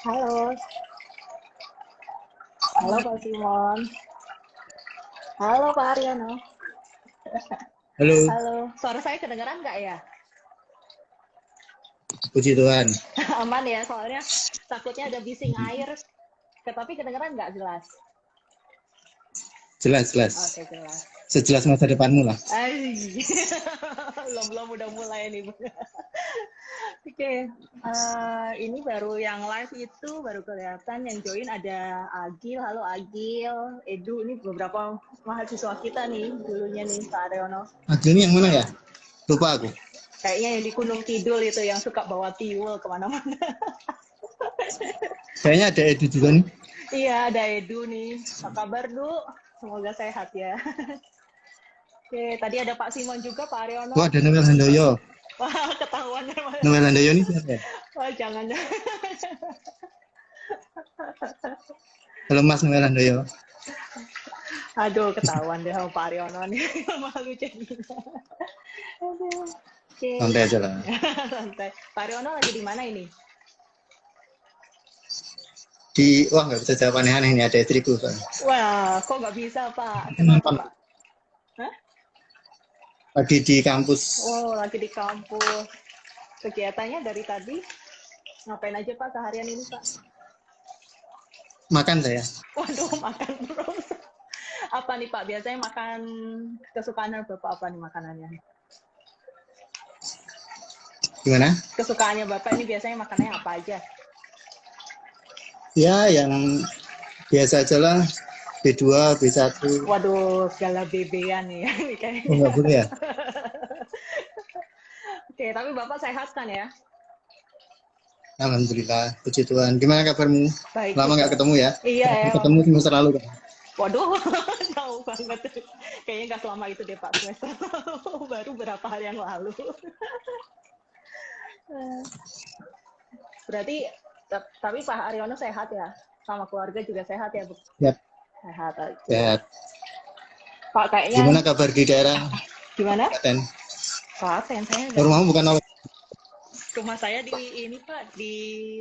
Halo, halo Pak Simon. Halo Pak Aryono. Halo, Halo, suara saya kedengeran nggak ya? puji Tuhan. Aman ya, soalnya takutnya ada bising air. Tapi kedengeran nggak jelas? Jelas, jelas. Oke, jelas. Sejelas masa depanmu lah. Ay, belum udah mulai nih. Oke, ini baru yang live itu baru kelihatan yang join ada Agil, halo Agil, Edu, ini beberapa mahasiswa kita nih dulunya nih Pak Aryono. Agil ini yang mana ya? Lupa aku. Kayaknya yang di Gunung Kidul itu yang suka bawa tiwul kemana-mana. Kayaknya ada Edu juga nih. Iya, ada Edu nih. Apa kabar, Du? Semoga sehat ya. Oke, tadi ada Pak Simon juga, Pak Aryono. Wah, ada Noel Handoyo. Wah, ketahuan. Noel Handoyo ini siapa ya? Wah, jangan. Halo Mas Noel Handoyo. Aduh, ketahuan deh sama Pak Aryono nih. Malu jadinya. Aduh. Oke. Santai aja lah. Santai. Pak Aryono lagi di mana ini? Wah, nggak bisa jawab aneh-aneh ini, ada istriku. Wah, kok nggak bisa, Pak? Kenapa, Nonton Pak? Hah? lagi di kampus. Oh, lagi di kampus. Kegiatannya dari tadi ngapain aja Pak seharian ini Pak? Makan saya. Waduh, makan terus. Apa nih Pak? Biasanya makan kesukaan Bapak apa nih makanannya? Gimana? Kesukaannya Bapak ini biasanya makanannya apa aja? Ya, yang biasa aja lah. B2, B1. Waduh, segala bebean nih ya ini Oh, kayaknya. nggak boleh ya? Oke, tapi Bapak sehat kan ya? Alhamdulillah, puji Tuhan. Gimana kabarmu? Baik Lama nggak juga. ketemu ya? Iya ya. Ketemu semester lalu kan? Waduh, jauh banget. Kayaknya nggak selama itu deh Pak, semester lalu. Baru berapa hari yang lalu. Berarti, tapi Pak Aryono sehat ya? Sama keluarga juga sehat ya, Bu? Ya, Sehat aja. sehat. Pak, kayaknya Gimana kabar di daerah gimana? Klaten? Klaten, saya Oh, nggak. rumahmu bukan Awet? Rumah saya di ini Pak, di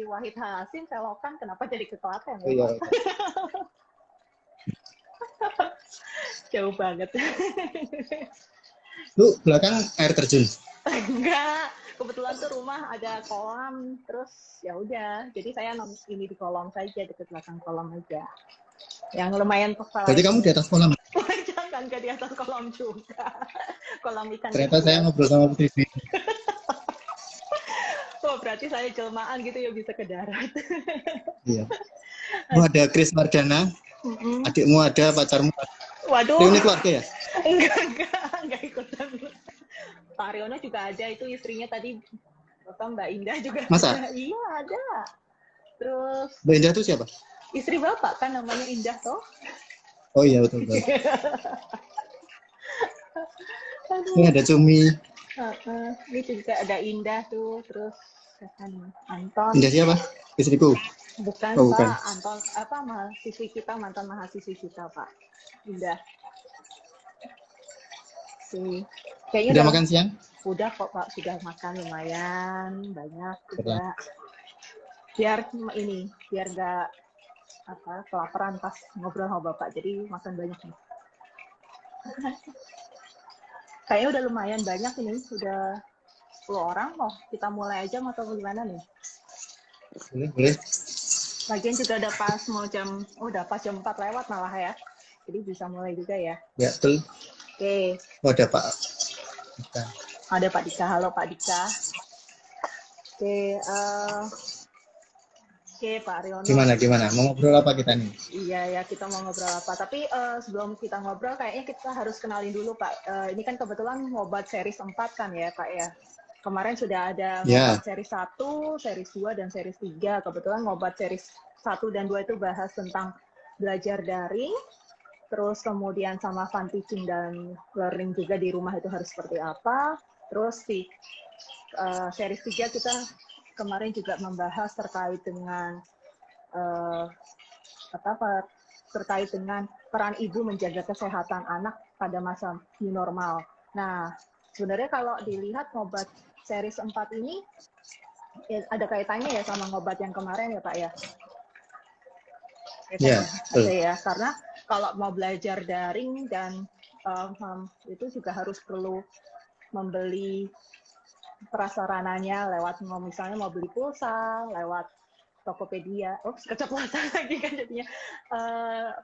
Wahid Hasim, Selokan. Kenapa jadi ke Klaten Oh ya iya. Pak? Jauh banget. Lu belakang air terjun. Enggak, kebetulan tuh rumah ada kolam, terus ya udah. Jadi saya ini di kolam saja, dekat belakang kolam aja. Yang lumayan Berarti kamu di ini. atas kolam. Jangan ke di atas kolam juga. Kolam ikan Ternyata saya kecil. ngobrol sama Putri. Oh, berarti saya jelmaan gitu ya bisa ke darat. Iya. Oh, ada Chris Mardana. Adikmu ada, pacarmu ada. Waduh, Reuni keluarga ya? enggak ikutan. Pak Aryono juga ada, itu istrinya tadi, Bapak Mbak Indah juga Masa? ada. Iya, ada. Terus, Mbak Indah itu siapa? istri Bapak kan namanya Indah toh. Oh iya, betul. Betul. Ini Aduh. ada Cumi. Ini juga ada Indah tuh, terus Anton. Indah siapa? Istriku. Bukan Oh, bukan. Pak, Anton apa mahasiswi kita, mantan mahasiswi kita Pak. Indah. Sih. Kayaknya Udah makan siang? udah kok Pak, sudah makan lumayan banyak Pernah. juga. Biar nggak kelaparan pas ngobrol sama Bapak, jadi makan banyak nih. Kayaknya udah lumayan banyak ini, udah 10 orang loh. Kita mulai aja atau gimana nih? Boleh, boleh. Lagian juga udah pas jam 4 lewat malah ya. Jadi bisa mulai juga ya. Ya, betul. Oke. Oh, ada Pak. Bukan. Ada Pak Dika, halo Pak Dika. Oke, Pak Aryono. Gimana? Mau ngobrol apa kita nih? Iya ya, kita mau ngobrol apa. Tapi sebelum kita ngobrol, kayaknya kita harus kenalin dulu Pak. Ini kan kebetulan ngobat series 4 kan ya Pak ya. Kemarin sudah ada ngobat series 1, series 2, dan series 3. Kebetulan ngobat series 1 dan 2 itu bahas tentang belajar daring, terus kemudian sama fun teaching dan learning juga di rumah itu harus seperti apa. Terus di series 3 kita kemarin juga membahas terkait dengan terkait dengan peran ibu menjaga kesehatan anak pada masa new normal. Nah, sebenarnya kalau dilihat ngobat series 4 ini Ya, ada kaitannya ya sama ngobat yang kemarin ya Pak ya? Ya, Ada ya, karena kalau mau belajar daring dan itu juga harus perlu membeli prasarananya lewat misalnya mau beli pulsa lewat Tokopedia, keceplosan lagi kan jadinya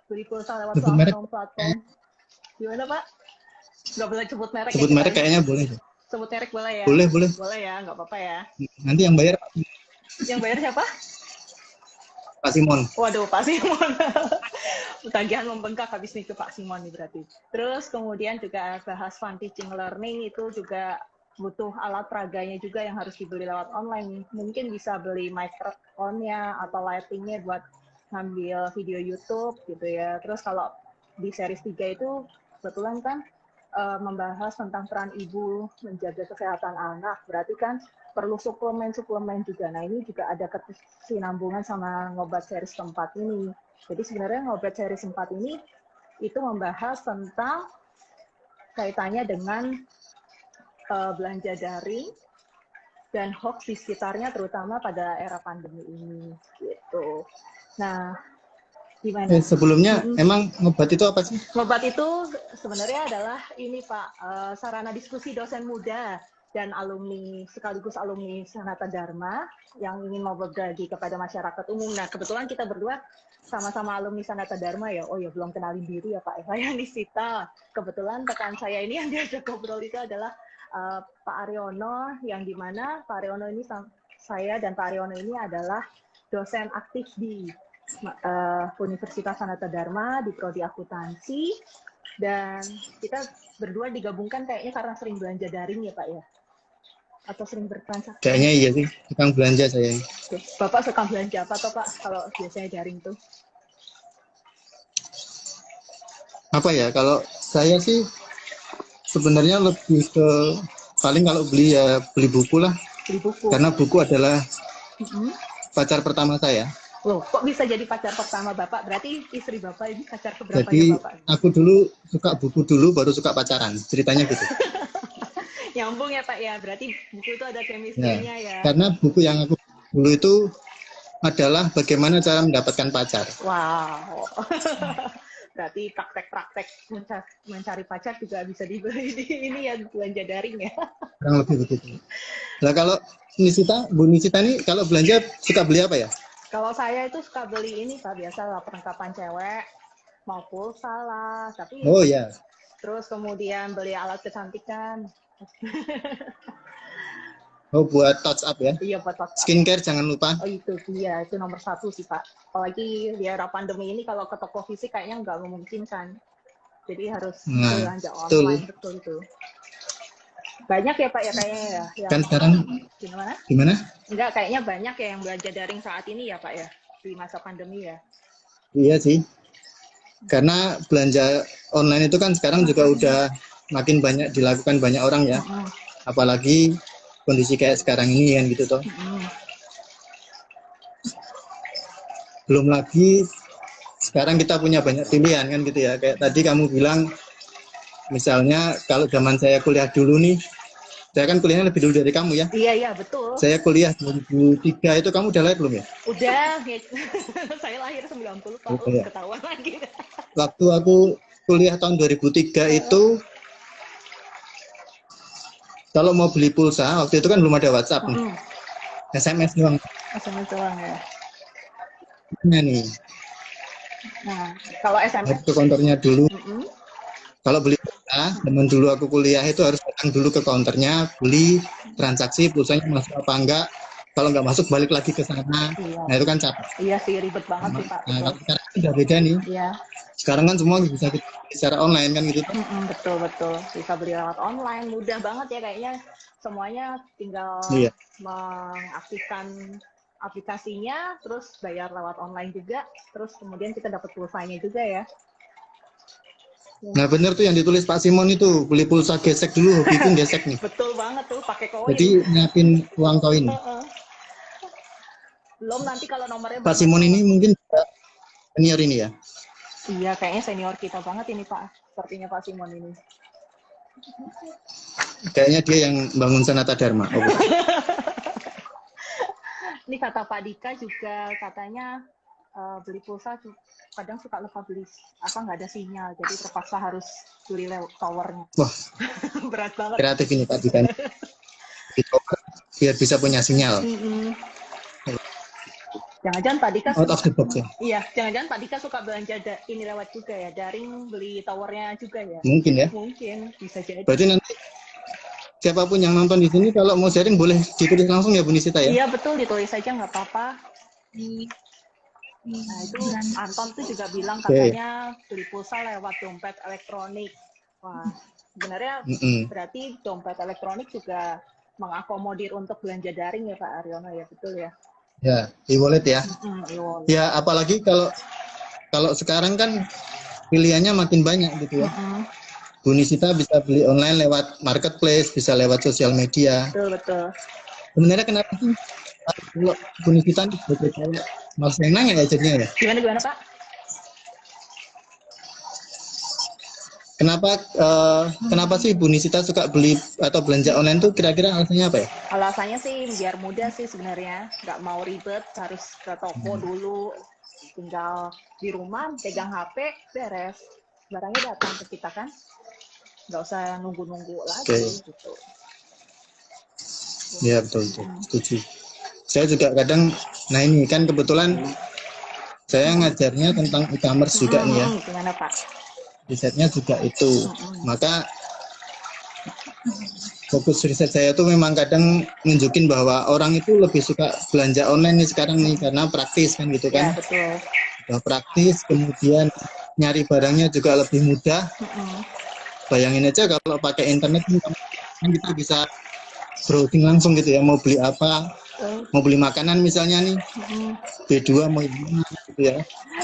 beli pulsa lewat sebut merek. platform. Gimana Pak? Nggak boleh sebut merek. Sebut ya, merek kayaknya boleh. Sebut merek boleh ya? Boleh. Boleh ya, nggak apa-apa ya. Nanti yang bayar Yang bayar siapa? Pak Simon. Waduh, Pak Simon. Tagihan membengkak habis nih ke Pak Simon nih berarti. Terus kemudian juga bahas fun teaching learning itu juga butuh alat peraganya juga yang harus dibeli lewat online. Mungkin bisa beli microphone-nya atau lighting-nya buat ngambil video YouTube gitu ya. Terus kalau di series 3 itu kebetulan kan membahas tentang peran ibu menjaga kesehatan anak. Berarti kan perlu suplemen-suplemen juga. Nah ini juga ada kesinambungan sama ngobat series 4 ini. Jadi sebenarnya ngobat series 4 ini itu membahas tentang kaitannya dengan belanja daring dan hoax di sekitarnya terutama pada era pandemi ini gitu. Nah, gimana? Sebelumnya emang ngobat itu apa sih? Ngobat itu sebenarnya adalah ini Pak, sarana diskusi dosen muda dan alumni sekaligus alumni Sanata Dharma yang ingin mau berbagi kepada masyarakat umum. Nah, kebetulan kita berdua sama-sama alumni Sanata Dharma ya. Oh ya, belum kenalin diri ya Pak. Saya Nisita. Kebetulan rekan saya ini yang diajak ngobrol itu adalah Pak Aryono, yang dimana Pak Aryono ini saya dan Pak Aryono ini adalah dosen aktif di Universitas Sanata Dharma di prodi akuntansi, dan kita berdua digabungkan kayaknya karena sering belanja daring ya Pak ya, atau sering bertransaksi? Kayaknya iya sih, tukang belanja saya. Oke. Bapak suka belanja apa toh Pak kalau biasanya daring tuh? Apa ya, kalau saya sih sebenarnya lebih ke paling kalau beli ya beli buku lah. Beli buku. Karena buku adalah pacar pertama saya. Loh, kok bisa jadi pacar pertama Bapak? Berarti istri Bapak ini pacar keberapa Jadi, ya Bapak? aku dulu suka buku dulu, baru suka pacaran. Ceritanya gitu. Nyambung ya Pak ya, berarti buku itu ada chemistry-nya ya. Karena buku yang aku dulu itu adalah bagaimana cara mendapatkan pacar. Wow. Berarti praktek-praktek mencari pacar juga bisa dibeli di ini ya, belanja daring ya. Kurang lebih begitu. Nah kalau Bu Nisita nih kalau belanja suka beli apa ya? Kalau saya itu suka beli ini Pak, biasa lah perlengkapan cewek, mau pulsa lah, tapi terus kemudian beli alat kecantikan. Oh, buat touch up ya? Iya, buat touch up. Skincare jangan lupa. Oh itu, iya, itu nomor 1 sih Pak. Apalagi di era pandemi ini kalau ke toko fisik kayaknya nggak memungkinkan. Jadi harus belanja online, betul itu. Banyak ya Pak ya kayaknya ya. Kan sekarang gimana? Enggak, kayaknya banyak ya yang belanja daring saat ini ya Pak ya, di masa pandemi ya. Iya sih. Karena belanja online itu kan sekarang juga udah makin banyak dilakukan banyak orang ya. Apalagi kondisi kayak sekarang ini kan gitu toh. Belum lagi sekarang kita punya banyak pilihan kan gitu ya. Kayak tadi kamu bilang misalnya kalau zaman saya kuliah dulu nih, saya kan kuliahnya lebih dulu dari kamu ya. Iya, betul. Saya kuliah 2003 itu kamu udah lahir belum ya? Udah, saya lahir 90 Pak, ketahuan lagi. Waktu aku kuliah tahun 2003 itu, kalau mau beli pulsa, waktu itu kan belum ada WhatsApp nih. SMS doang. SMS doang ya. Nah nih. Nah, kalau SMS ke konternya dulu. Kalau beli pulsa, zaman dulu aku kuliah itu harus datang dulu ke konternya, beli transaksi pulsanya masuk apa enggak. Kalau nggak masuk balik lagi ke sana. Nah itu kan capek. Iya sih, ribet banget sih Pak. Nah kalau sekarang udah beda nih. Iya. Sekarang kan semua bisa secara online kan gitu. Betul. Bisa beli lewat online, mudah banget ya kayaknya. Semuanya tinggal mengaktifkan aplikasinya, terus bayar lewat online juga, terus kemudian kita dapat pulsanya juga ya. Nah bener tuh yang ditulis Pak Simon itu, beli pulsa gesek dulu, hobiku gesek nih. Betul banget tuh, pakai koin. Jadi nyiapin uang koin. Belum nanti kalau nomornya Pak Simon ini mungkin senior ini ya? Iya, kayaknya senior kita banget ini Pak, sepertinya Pak Simon ini. Kayaknya dia yang bangun Sanata Dharma. Ini kata Pak Dika juga katanya beli pulsa kadang suka lupa beli nggak ada sinyal, jadi terpaksa harus beli lewat towernya. Wah, berat banget. Kreatif ini Pak Dika. Biar bisa punya sinyal. Jangan-jangan Pak Dika out of the box ya? Iya, jangan-jangan Pak Dika suka belanja ini lewat juga ya, daring beli towernya juga ya? Mungkin ya. Mungkin, bisa jadi. Berarti nanti siapapun yang nonton di sini kalau mau sharing boleh ditulis langsung ya Bu Nisita ya? Iya betul, ditulis saja nggak apa-apa. Nah itu Anton tuh juga bilang katanya beli pulsa lewat dompet elektronik. Wah, sebenarnya berarti dompet elektronik juga mengakomodir untuk belanja daring ya Pak Aryono ya, betul ya? Ya, e-wallet ya. E-wallet. Ya, apalagi kalau sekarang kan pilihannya makin banyak gitu ya. Bu Nisita bisa beli online lewat marketplace, bisa lewat sosial media. Betul. Sebenarnya kenapa sih kalau Bu Nisita sebagai cewek malas nanya ya jadinya ya? Gimana Pak? Kenapa sih Bu Nisita suka beli atau belanja online tuh kira-kira alasannya apa ya? Alasannya sih biar mudah sih sebenarnya, nggak mau ribet harus ke toko dulu, tinggal di rumah pegang HP beres, barangnya datang ke kita kan, nggak usah nunggu-nunggu lagi gitu. Ya betul, setuju. Saya juga kadang, nah ini kan kebetulan saya ngajarnya tentang e-commerce juga nih ya. Gimana Pak? Risetnya juga itu, maka fokus riset saya itu memang kadang nunjukin bahwa orang itu lebih suka belanja online nih sekarang nih karena praktis kan gitu kan. Ya, betul. Udah praktis, kemudian nyari barangnya juga lebih mudah. Bayangin aja kalau pakai internet kan kita bisa browsing langsung gitu ya, mau beli apa, mau beli makanan misalnya nih, B2 mau gimana gitu ya.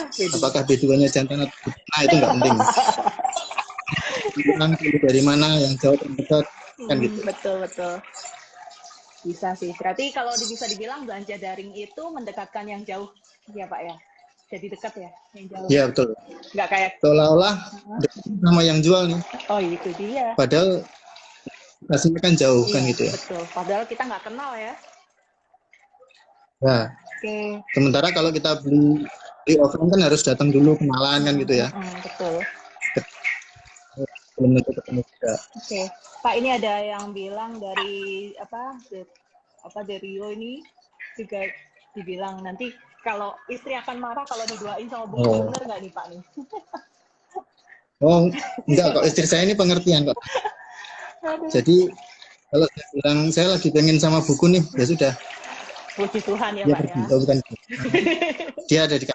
Apakah B2-nya jantan atau nah itu nggak penting. Orang dari mana yang jauh terdekat kan gitu. Betul. Bisa sih. Berarti kalau bisa dibilang belanja daring itu mendekatkan yang jauh ya Pak ya. Jadi dekat ya yang jauh. Iya betul. Nggak kayak seolah-olah sama yang jual nih. Oh itu dia. Padahal hasilnya kan jauh kan gitu ya. Betul. Padahal kita nggak kenal ya. Nah. Sementara kalau kita beli offline kan harus datang dulu kenalan kan gitu ya. Betul. Belum tentu ketemu juga. Pak ini ada yang bilang dari dari Rio ini juga dibilang nanti kalau istri akan marah kalau diduain sama buku, bener nggak nih Pak nih? Oh enggak kok, istri saya ini pengertian kok. Jadi kalau saya bilang saya lagi pengen sama buku nih, ya sudah. Puji Tuhan ya Pak ya. Bukan. Dia ada di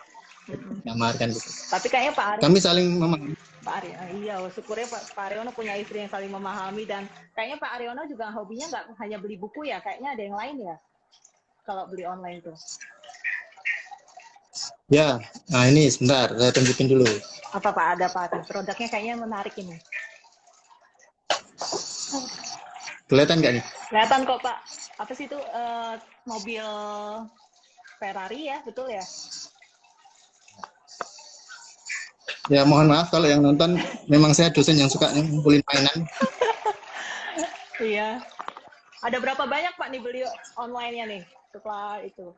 kamar kan gitu. Tapi kayaknya Pak Aryono, kami saling memahami. Pak Aryono, iya syukurnya Pak Aryono punya istri yang saling memahami, dan kayaknya Pak Aryono juga hobinya nggak hanya beli buku ya, kayaknya ada yang lain ya kalau beli online tuh. Ya, nah ini sebentar saya tunjukin dulu. Apa Pak, ada Pak, produknya kayaknya menarik ini. Kelihatan nggak nih? Kelihatan kok Pak. Apa sih itu mobil Ferrari ya, betul ya? Ya mohon maaf kalau yang nonton memang saya dosen yang suka ngumpulin mainan. Iya. Ada berapa banyak Pak nih beli online-nya nih setelah itu?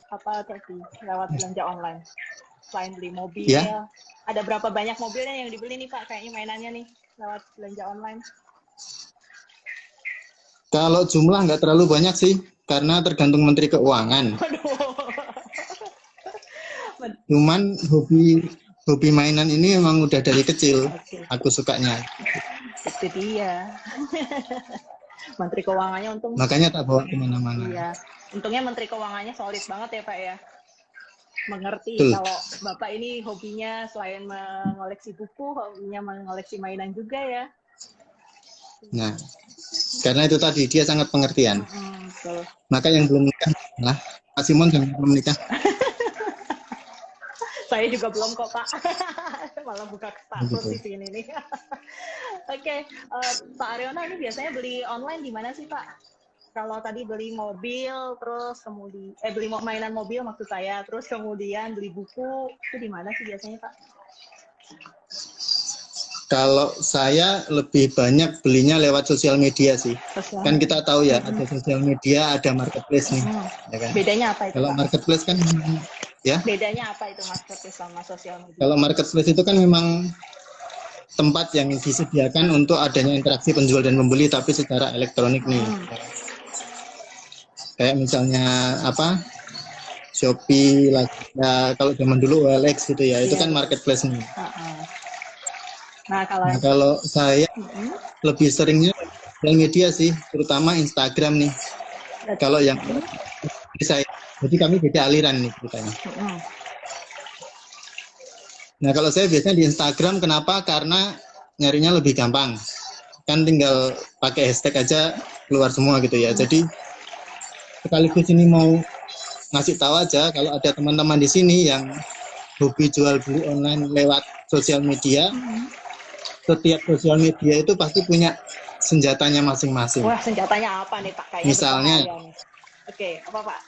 Apa tadi lewat belanja online? Selain beli mobil, ya. Ada berapa banyak mobilnya yang dibeli nih Pak? Kayaknya mainannya nih lewat belanja online. Kalau jumlah nggak terlalu banyak sih, karena tergantung Menteri Keuangan. Cuman hobi mainan ini memang udah dari kecil, aku sukanya. Itu dia. Menteri Keuangannya untung. Makanya tak bawa kemana-mana. Iya, untungnya Menteri Keuangannya solid banget ya Pak ya. Mengerti kalau Bapak ini hobinya selain mengoleksi buku, hobinya mengoleksi mainan juga ya. Nah, karena itu tadi dia sangat pengertian. Maka yang belum nikah, nah, Pak Simon yang belum nikah. Saya juga belum kok Pak. Malah buka status di sini nih. Oke, Pak Aryono ini biasanya beli online di mana sih Pak? Kalau tadi beli mobil, terus kemudian beli mainan mobil maksud saya, terus kemudian beli buku, itu di mana sih biasanya Pak? Kalau saya lebih banyak belinya lewat sosial media sih. Kan kita tahu ya, ada sosial media, ada marketplace nih. Ya kan? Bedanya apa itu, kalau Pak? Marketplace kan ya. Bedanya apa itu marketplace sama sosial media? Kalau marketplace itu kan memang tempat yang disediakan untuk adanya interaksi penjual dan pembeli tapi secara elektronik nih. Kayak misalnya apa? Shopee, Lazada, kalau zaman dulu OLX gitu ya, itu kan marketplace nih. Nah, kalau saya lebih seringnya sosial media sih, terutama Instagram nih. Kalau yang saya, jadi kami beda aliran nih ceritanya. Nah, kalau saya biasanya di Instagram, kenapa? Karena nyarinya lebih gampang. Kan tinggal pakai hashtag aja keluar semua gitu ya. Jadi sekaligus ini mau ngasih tahu aja kalau ada teman-teman di sini yang hobi jual beli online lewat sosial media. Setiap sosial media itu pasti punya senjatanya masing-masing. Wah, senjatanya apa nih Pak? Kayaknya misalnya, Oke, apa Pak?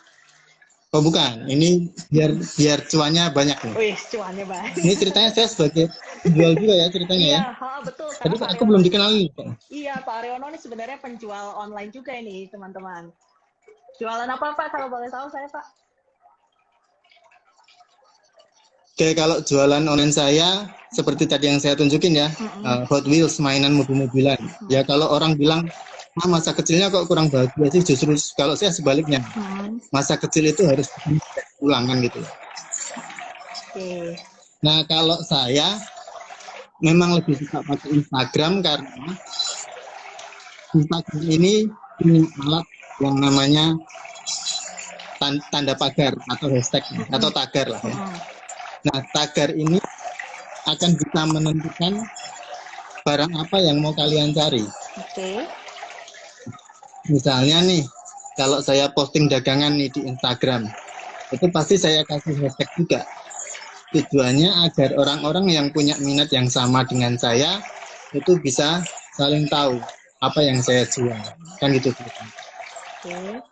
Oh bukan, ini biar cuannya banyak nih. Wih, cuannya banyak. Ini ceritanya saya sebagai penjual juga ya ceritanya ya. Iya, betul. Tadi aku belum dikenalin. Iya, Pak Aryono ini sebenarnya penjual online juga ini, teman-teman. Jualan apa Pak kalau boleh tahu saya Pak? Oke, kalau jualan online saya seperti tadi yang saya tunjukin ya, Hot Wheels, mainan mobil-mobilan. Ya kalau orang bilang masa kecilnya kok kurang bahagia sih, justru kalau saya sebaliknya. Masa kecil itu harus ulangan gitu. Nah kalau saya memang lebih suka pakai Instagram karena Instagram ini punya alat yang namanya tanda pagar atau hashtag atau tagar lah ya. Nah, tagar ini akan bisa menentukan barang apa yang mau kalian cari. Misalnya nih, kalau saya posting dagangan nih di Instagram, itu pasti saya kasih hashtag juga. Tujuannya agar orang-orang yang punya minat yang sama dengan saya, itu bisa saling tahu apa yang saya jual. Kan gitu.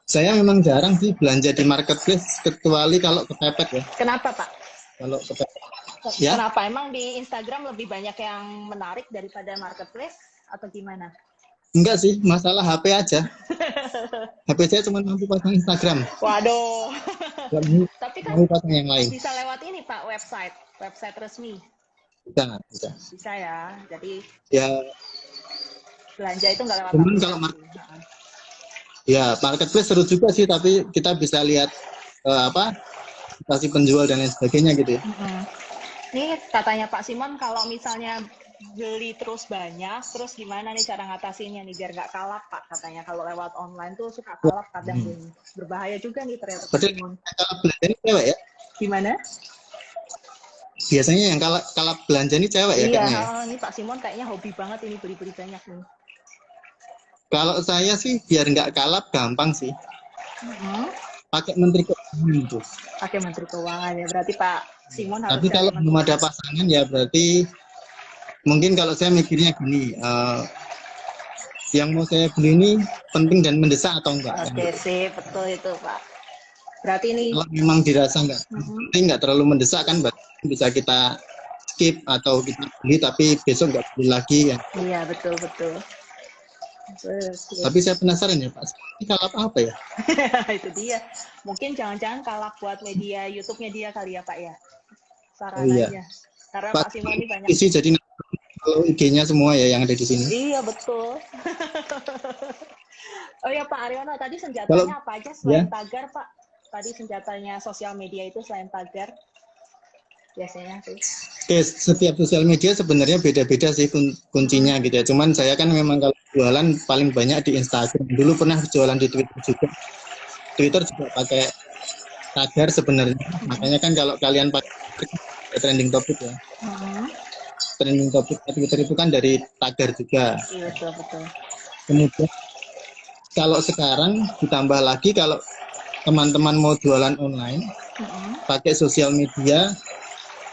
Saya memang jarang sih belanja di marketplace, kecuali kalau kepepet ya. Kenapa Pak? Kalau ya? Kenapa? Emang di Instagram lebih banyak yang menarik daripada marketplace atau gimana? Enggak sih, masalah HP aja. HP saya cuma mampu pasang Instagram. Waduh. Tapi kan mampu pasang yang lain. Bisa lewat ini Pak, website resmi. Bisa. Bisa ya. Jadi ya belanja itu nggak lewat. Cuman kalau ya marketplace seru juga sih, tapi kita bisa lihat kasih penjual dan lain sebagainya gitu ya. Nih katanya Pak Simon kalau misalnya beli terus banyak, terus gimana nih cara ngatasinnya nih biar nggak kalap Pak? Katanya kalau lewat online tuh suka kalap kadang berbahaya juga nih ternyata Pak Simon. Kalau belanja ini cewek ya? Gimana? Biasanya yang kalap belanja ini cewek ya? Iya, ini Pak Simon kayaknya hobi banget ini beli-beli banyak nih. Kalau saya sih biar nggak kalap gampang sih. Pakai Menteri Keuangan itu. Pakai Menteri Keuangan ya, berarti Pak Simon harus. Tapi kalau belum ada pasangan ya berarti mungkin kalau saya mikirnya gini, yang mau saya beli ini penting dan mendesak atau enggak? Oke sih, betul itu Pak. Berarti ini kalau memang dirasa enggak penting, enggak terlalu mendesak kan, berarti bisa kita skip atau kita beli tapi besok enggak beli lagi ya. Iya betul. Tapi saya penasaran ya Pak, ini kalap apa ya? Itu dia. Mungkin jangan-jangan kalap buat media YouTube-nya dia kali ya Pak ya. Saran aja. Karena Pak Simon ini banyak. Isi jadi kalau IG-nya semua ya yang ada di sini. Iya betul. Oh ya Pak Aryono, tadi senjatanya apa aja selain tagar Pak? Tadi senjatanya sosial media itu selain tagar biasanya sih. Oke, setiap sosial media sebenarnya beda-beda sih kuncinya gitu ya. Cuman saya kan memang kalau jualan paling banyak di Instagram. Dulu pernah jualan di Twitter juga. Twitter juga pakai tagar sebenarnya. Makanya kan kalau kalian pakai trending topik ya. Trending topik Twitter itu kan dari tagar juga. Iya betul. Kemudian kalau sekarang ditambah lagi kalau teman-teman mau jualan online pakai sosial media,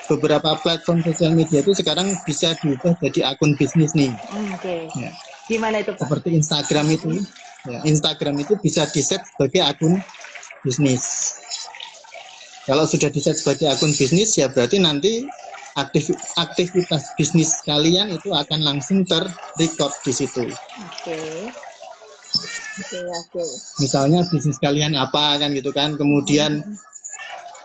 beberapa platform sosial media itu sekarang bisa diubah jadi akun bisnis nih. Ya. Gimana itu Pak? Seperti Instagram itu, ya, Instagram itu bisa di-set sebagai akun bisnis. Kalau sudah di-set sebagai akun bisnis ya berarti nanti aktivitas bisnis kalian itu akan langsung terrecord di situ. Oke. Misalnya bisnis kalian apa kan gitu kan, kemudian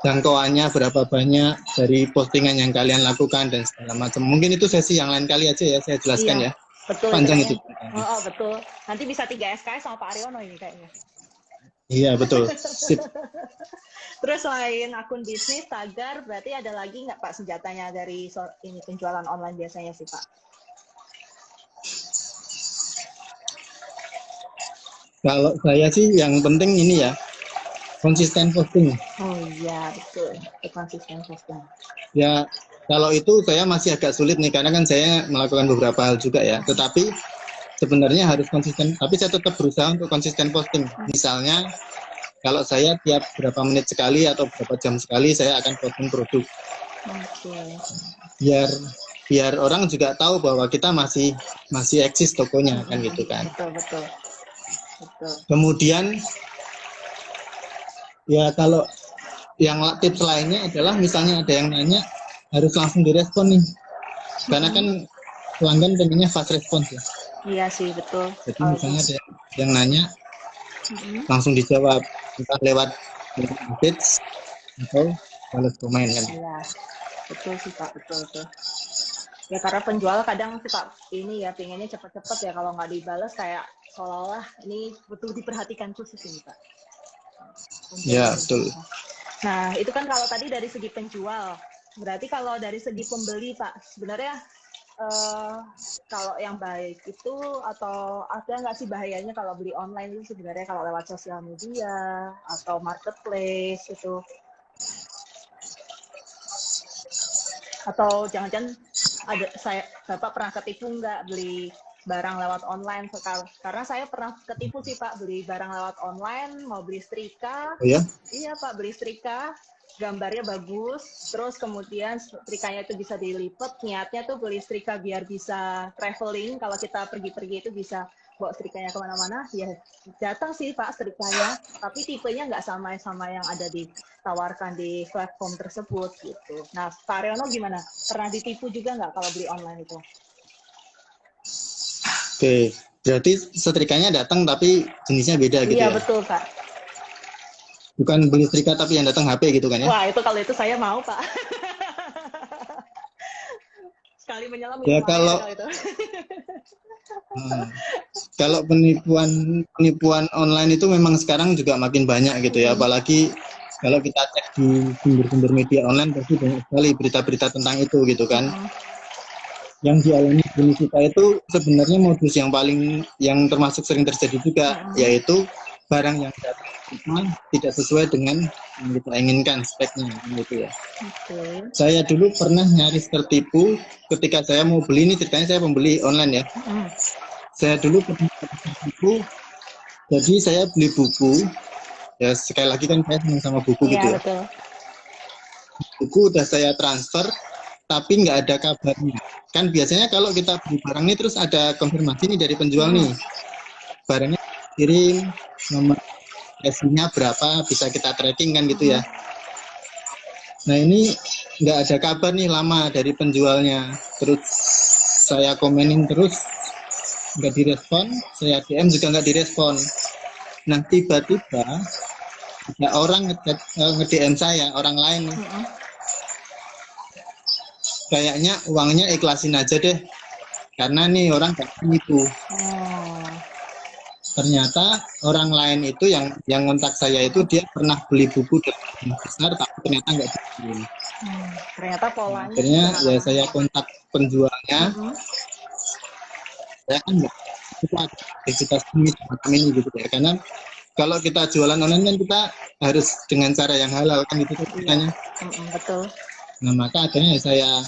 jangkauannya berapa banyak dari postingan yang kalian lakukan dan segala macam. Mungkin itu sesi yang lain kali aja ya saya jelaskan ya. Betul. Panjang itu. Betul. Nanti bisa 3 SKS sama Pak Aryono ini kayaknya. Iya betul. Sip. Terus selain akun bisnis, tagar, berarti ada lagi nggak Pak senjatanya dari ini penjualan online biasanya sih Pak? Kalau saya sih yang penting ini ya, konsisten posting. Oh iya, betul. Konsisten posting. Ya, kalau itu saya masih agak sulit nih, karena kan saya melakukan beberapa hal juga ya. Tetapi sebenarnya harus konsisten, tapi saya tetap berusaha untuk konsisten posting. Misalnya, kalau saya tiap berapa menit sekali atau berapa jam sekali, saya akan posting produk. Biar orang juga tahu bahwa kita masih eksis tokonya, kan gitu kan. Betul. Kemudian ya kalau yang tips lainnya adalah misalnya ada yang nanya harus langsung direspon nih, karena kan pelanggan pengennya fast response ya. Iya sih betul. Jadi misalnya ada yang nanya langsung dijawab, entah lewat message atau balas komen kan. Iya betul sih Pak, betul. Ya karena penjual kadang suka ini ya, pengennya cepat-cepat ya, kalau nggak dibalas kayak seolah-olah ini betul diperhatikan khusus ini Pak. Ya betul. Nah itu kan kalau tadi dari segi penjual, berarti kalau dari segi pembeli Pak, sebenarnya kalau yang baik itu, atau ada nggak sih bahayanya kalau beli online itu sebenarnya kalau lewat sosial media atau marketplace itu? Atau jangan-jangan Bapak pernah ketipu nggak beli barang lewat online? Karena saya pernah ketipu sih Pak, beli barang lewat online, mau beli setrika. Oh ya? Iya Pak, beli setrika, gambarnya bagus, terus kemudian setrikanya itu bisa dilipat, niatnya tuh beli setrika biar bisa traveling, kalau kita pergi-pergi itu bisa bawa setrikanya kemana-mana. Ya datang sih Pak setrikanya, tapi tipenya nggak sama yang ada ditawarkan di platform tersebut gitu. Nah Pak Aryono gimana? Pernah ditipu juga nggak kalau beli online itu? Oke, berarti setrikanya datang tapi jenisnya beda gitu ya? Iya betul Pak. Bukan beli setrika tapi yang datang HP gitu kan ya? Wah itu kalau itu saya mau Pak. Sekali menyelam ya kalau itu. Kalau penipuan online itu memang sekarang juga makin banyak gitu ya, apalagi kalau kita cek di sumber-sumber media online pasti banyak sekali berita-berita tentang itu gitu kan. Yang dialami bisnis kita itu sebenarnya modus yang termasuk sering terjadi juga, yaitu barang yang datang tidak sesuai dengan yang kita inginkan speknya gitu ya. Saya dulu pernah nyaris tertipu ketika saya mau beli, ini ceritanya saya pembeli online ya. Saya dulu pernah tertipu, jadi saya beli buku ya, sekali lagi kan saya senang sama buku gitu ya. Betul. Buku udah saya transfer tapi nggak ada kabarnya. Kan biasanya kalau kita beli barang ini terus ada konfirmasi nih dari penjual nih, barangnya kirim, nomor rekeningnya berapa, bisa kita tracking kan gitu ya. Nah ini nggak ada kabar nih lama dari penjualnya, terus saya komenin terus nggak direspon, saya DM juga nggak direspon. Nah tiba-tiba ada orang nge-DM saya, orang lain nih. Kayaknya uangnya ikhlasin aja deh, karena nih orang gak nipu. Ternyata orang lain itu yang kontak saya itu dia pernah beli buku dengan besar tapi ternyata nggak dikirim. Ternyata polanya. Akhirnya ya saya kontak penjualnya. Saya kan nggak suka aktivitas ini gitu ya, karena kalau kita jualan online kan kita harus dengan cara yang halal kan gitu ceritanya. Betul. Nah maka akhirnya saya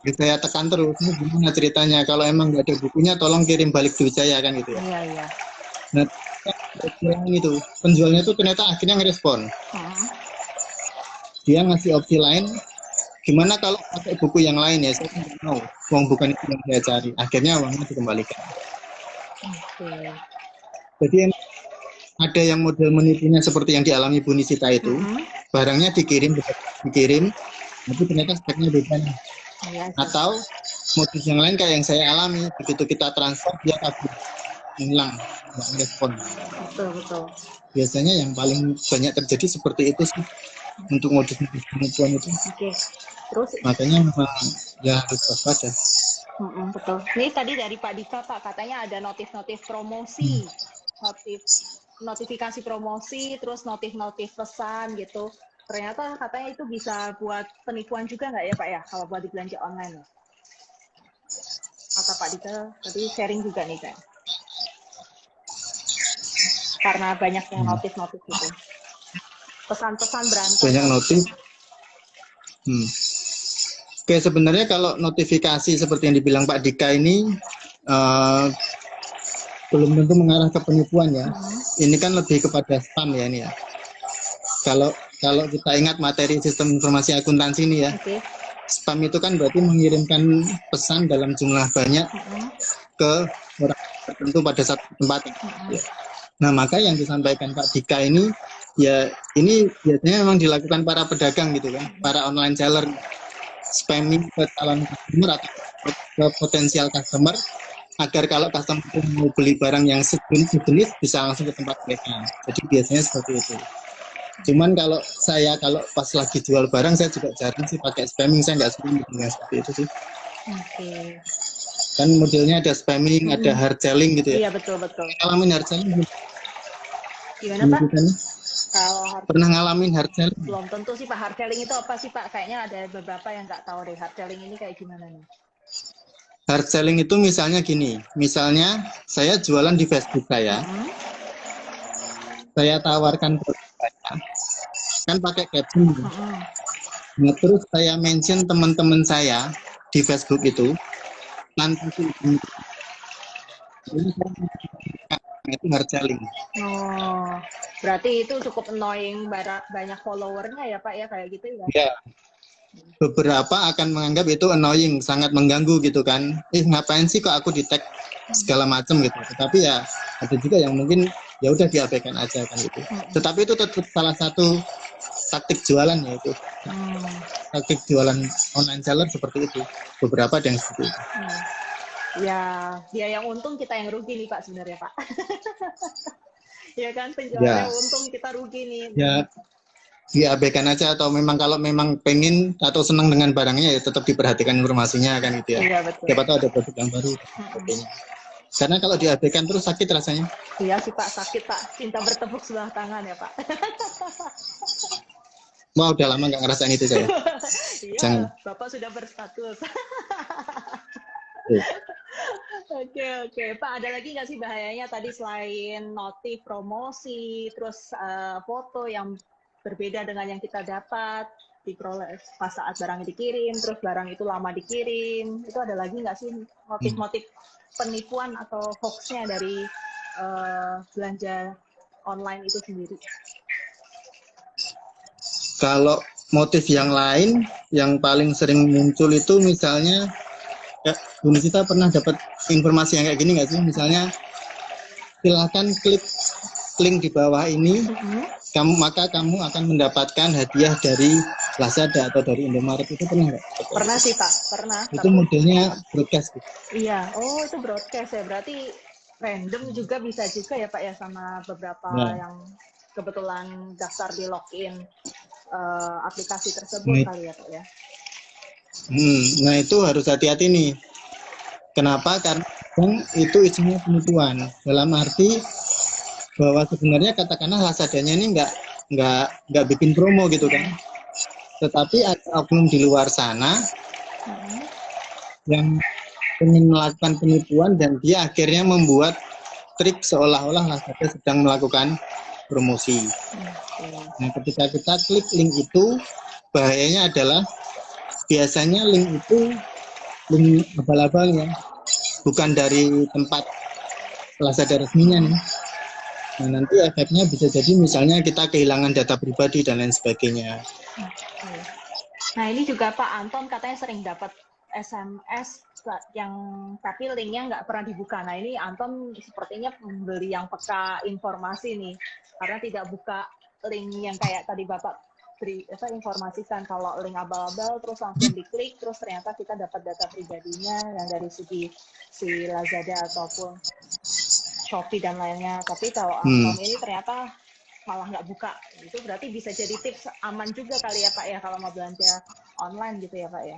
saya tekan terus, ini gimana ceritanya, kalau emang nggak ada bukunya tolong kirim balik duit saya kan gitu ya. Iya. Nah itu penjualnya tuh ternyata akhirnya ngerespon. Dia ngasih opsi lain, gimana kalau pakai buku yang lain ya, saya nggak mau, uang bukan itu yang saya cari. Akhirnya uangnya dikembalikan. Jadi ada yang model menipunya seperti yang dialami Bu Nisita itu, barangnya dikirim, Tapi ternyata speknya beda nih. Iya, Atau modus yang lain kayak yang saya alami, begitu kita transfer dia kabur, hilang, nggak respon. betul. Biasanya yang paling banyak terjadi seperti itu sih untuk modus penipuan itu. Oke. Terus makanya memang ya harus waspada. betul. Ini tadi dari Pak Dika Pak katanya ada notif promosi, notifikasi promosi, terus notif pesan gitu. Ternyata katanya itu bisa buat penipuan juga nggak ya Pak ya kalau buat di belanja online? Kata Pak Dika tadi sharing juga nih kan? Karena banyak yang notif itu. Pesan-pesan berantai. Banyak notif. Oke, sebenarnya kalau notifikasi seperti yang dibilang Pak Dika ini belum tentu mengarah ke penipuan ya. Ini kan lebih kepada spam ya ini ya. Kalau kita ingat materi sistem informasi akuntansi ini ya, spam itu kan berarti mengirimkan pesan dalam jumlah banyak ke orang tertentu pada satu tempat. Nah, maka yang disampaikan Pak Dika ini, ya ini biasanya memang dilakukan para pedagang gitu kan, para online seller, spamming ke calon customer atau ke potensial customer, agar kalau customer mau beli barang yang sejenis bisa langsung ke tempat mereka. Jadi biasanya seperti itu. Cuman kalau pas lagi jual barang, saya juga jarang sih pakai spamming, saya nggak suka dengan seperti itu sih. Kan modelnya ada spamming, ada hard selling gitu ya. Iya, betul. Ngalamin hard selling gimana Pak? Kalau pernah ngalamin hard selling? Belum tentu sih Pak. Hard selling itu apa sih Pak? Kayaknya ada beberapa yang nggak tahu deh hard selling ini kayak gimana nih. Hard selling itu misalnya gini, misalnya saya jualan di Facebook saya tawarkan produk saya, kan pakai caption. Nah, terus saya mention teman-teman saya di Facebook itu, nanti itu hard selling. Oh, berarti itu cukup annoying, banyak followernya ya Pak ya kayak gitu ya? Ya, beberapa akan menganggap itu annoying, sangat mengganggu gitu kan. Ngapain sih kok aku di tag segala macam gitu. Tetapi ya ada juga yang mungkin ya udah diabaikan aja kan gitu. Tetapi itu tetap salah satu taktik jualan ya itu. Taktik jualan online seller seperti itu. Beberapa ada yang seperti itu. Ya, dia yang untung, kita yang rugi nih Pak sebenarnya Pak. Ya kan, penjualnya untung, kita rugi nih. Ya, diabaikan aja, atau memang kalau memang pengen atau senang dengan barangnya ya tetap diperhatikan informasinya kan gitu ya. Iya, betul. Siapa tahu ada produk yang baru. Karena kalau diabaikan terus sakit rasanya. Iya sih Pak, sakit Pak. Cinta bertepuk sebelah tangan ya Pak. Wah, udah lama nggak ngerasain itu saya. Iya, jangan. Bapak sudah berstatus. Oke. Oke. Pak, ada lagi nggak sih bahayanya tadi selain notif promosi, terus foto yang berbeda dengan yang kita dapat diperoleh pas saat barang dikirim, terus barang itu lama dikirim, itu ada lagi nggak sih motif-motif penipuan atau hoax-nya dari belanja online itu sendiri? Kalau motif yang lain yang paling sering muncul itu misalnya, ya, Bu Nisita pernah dapat informasi yang kayak gini nggak sih? Misalnya, silahkan klik link di bawah ini, maka kamu akan mendapatkan hadiah dari Lazada atau dari Indomaret. Itu pernah nggak? Pernah sih Pak, pernah. Itu modelnya broadcast. Iya, oh itu broadcast ya, berarti random juga bisa juga ya Pak ya, sama beberapa yang kebetulan daftar di login aplikasi tersebut kali ya Pak ya. Nah itu harus hati-hati nih. Kenapa? Karena itu isinya penipuan. Dalam arti bahwa sebenarnya katakanlah Lazadanya ini nggak bikin promo gitu kan. Tetapi ada oknum di luar sana yang ingin melakukan penipuan dan dia akhirnya membuat trik seolah-olah Lazada sedang melakukan promosi. Nah, ketika kita klik link itu, bahayanya adalah biasanya link itu link abal-abal ya, bukan dari tempat Lazada resminya nih. Nah, nanti efeknya bisa jadi misalnya kita kehilangan data pribadi dan lain sebagainya. Nah, ini juga Pak Anton katanya sering dapat SMS yang tapi linknya nggak pernah dibuka. Nah, ini Anton sepertinya pembeli yang peka informasi nih, karena tidak buka link yang kayak tadi Bapak informasikan kalau link abal-abal terus langsung diklik terus ternyata kita dapat data pribadinya yang dari segi si Lazada ataupun Shopee dan lainnya. Tapi kalau Amazon ini ternyata malah nggak buka, itu berarti bisa jadi tips aman juga kali ya Pak ya kalau mau belanja online gitu ya Pak ya.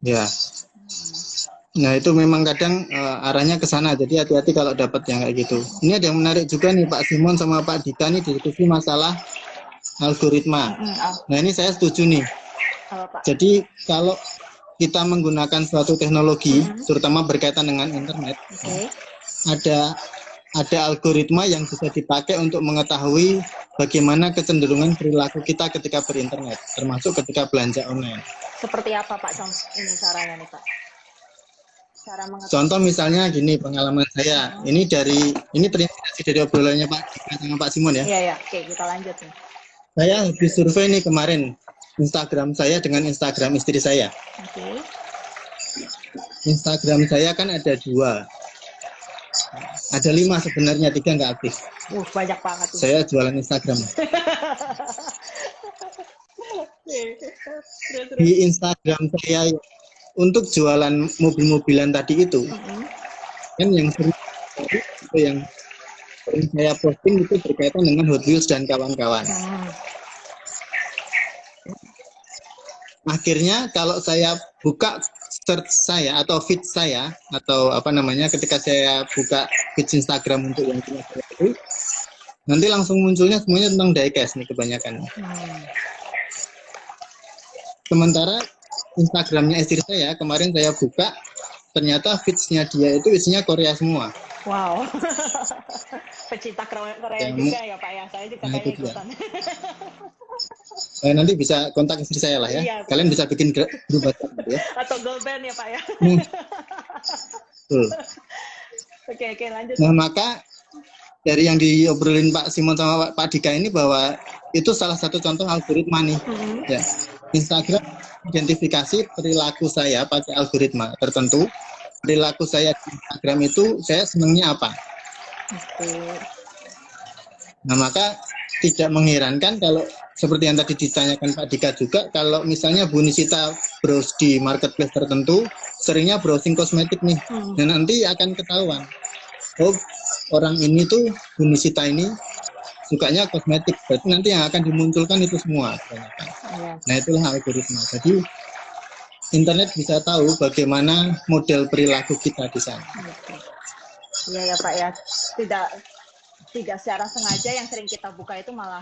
Ya. Nah itu memang kadang arahnya ke sana, jadi hati-hati kalau dapat yang kayak gitu. Ini ada yang menarik juga nih Pak Simon sama Pak Dika nih diskusi masalah algoritma. Nah ini saya setuju nih. Jadi kalau kita menggunakan suatu teknologi, terutama berkaitan dengan internet, ada algoritma yang bisa dipakai untuk mengetahui bagaimana kecenderungan perilaku kita ketika berinternet, termasuk ketika belanja online. Seperti apa Pak ini caranya nih Pak? Contoh misalnya gini, pengalaman saya, ini terinspirasi dari obrolannya Pak Dika sama Pak Simon ya. Iya, oke kita lanjut nih. Saya habis survei nih kemarin Instagram saya dengan Instagram istri saya. Oke. Instagram saya kan ada 2. Ada 5 sebenarnya, 3 nggak aktif. Banyak banget. Saya jualan Instagram. Di Instagram saya untuk jualan mobil-mobilan tadi itu, kan yang sering saya posting itu berkaitan dengan Hot Wheels dan kawan-kawan. Akhirnya kalau saya buka search saya atau feed saya atau ketika saya buka feed Instagram untuk yang punya saya itu, nanti langsung munculnya semuanya tentang diecast nih kebanyakan. Sementara Instagramnya istri saya kemarin saya buka, ternyata feeds-nya dia itu isinya Korea semua. Wow. Pecinta Korea juga ya Pak ya, saya juga kayak ikutan. Nanti bisa kontak istri saya lah ya. Iya, kalian bisa bikin grup WhatsApp ya. Atau girl band ya Pak ya. Oke, lanjut. Nah maka dari yang diobrolin Pak Simon sama Pak Dika ini bahwa itu salah satu contoh algoritma nih. Ya. Instagram identifikasi perilaku saya pakai algoritma tertentu. Perilaku saya di Instagram itu saya senangnya apa. Nah maka tidak mengherankan kalau seperti yang tadi ditanyakan Pak Dika juga, kalau misalnya Bu Nisita browse di marketplace tertentu, seringnya browsing kosmetik nih, dan nanti akan ketahuan, oh orang ini tuh Bu Nisita ini sukanya kosmetik, berarti nanti yang akan dimunculkan itu semua. Nah itulah algoritma. Jadi internet bisa tahu bagaimana model perilaku kita di sana. Iya ya Pak ya, tidak secara sengaja yang sering kita buka itu malah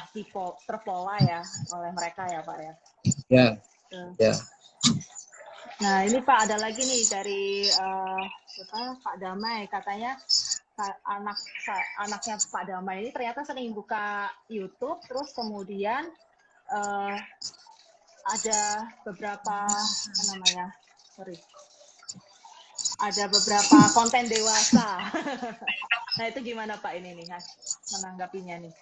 terpola ya oleh mereka ya Pak ya. Ya. Nah ini Pak ada lagi nih dari Pak Damai, katanya anaknya Pak Damai ini ternyata sering buka YouTube, terus kemudian ada beberapa ada beberapa konten dewasa. Nah itu gimana Pak ini nih menanggapinya nih?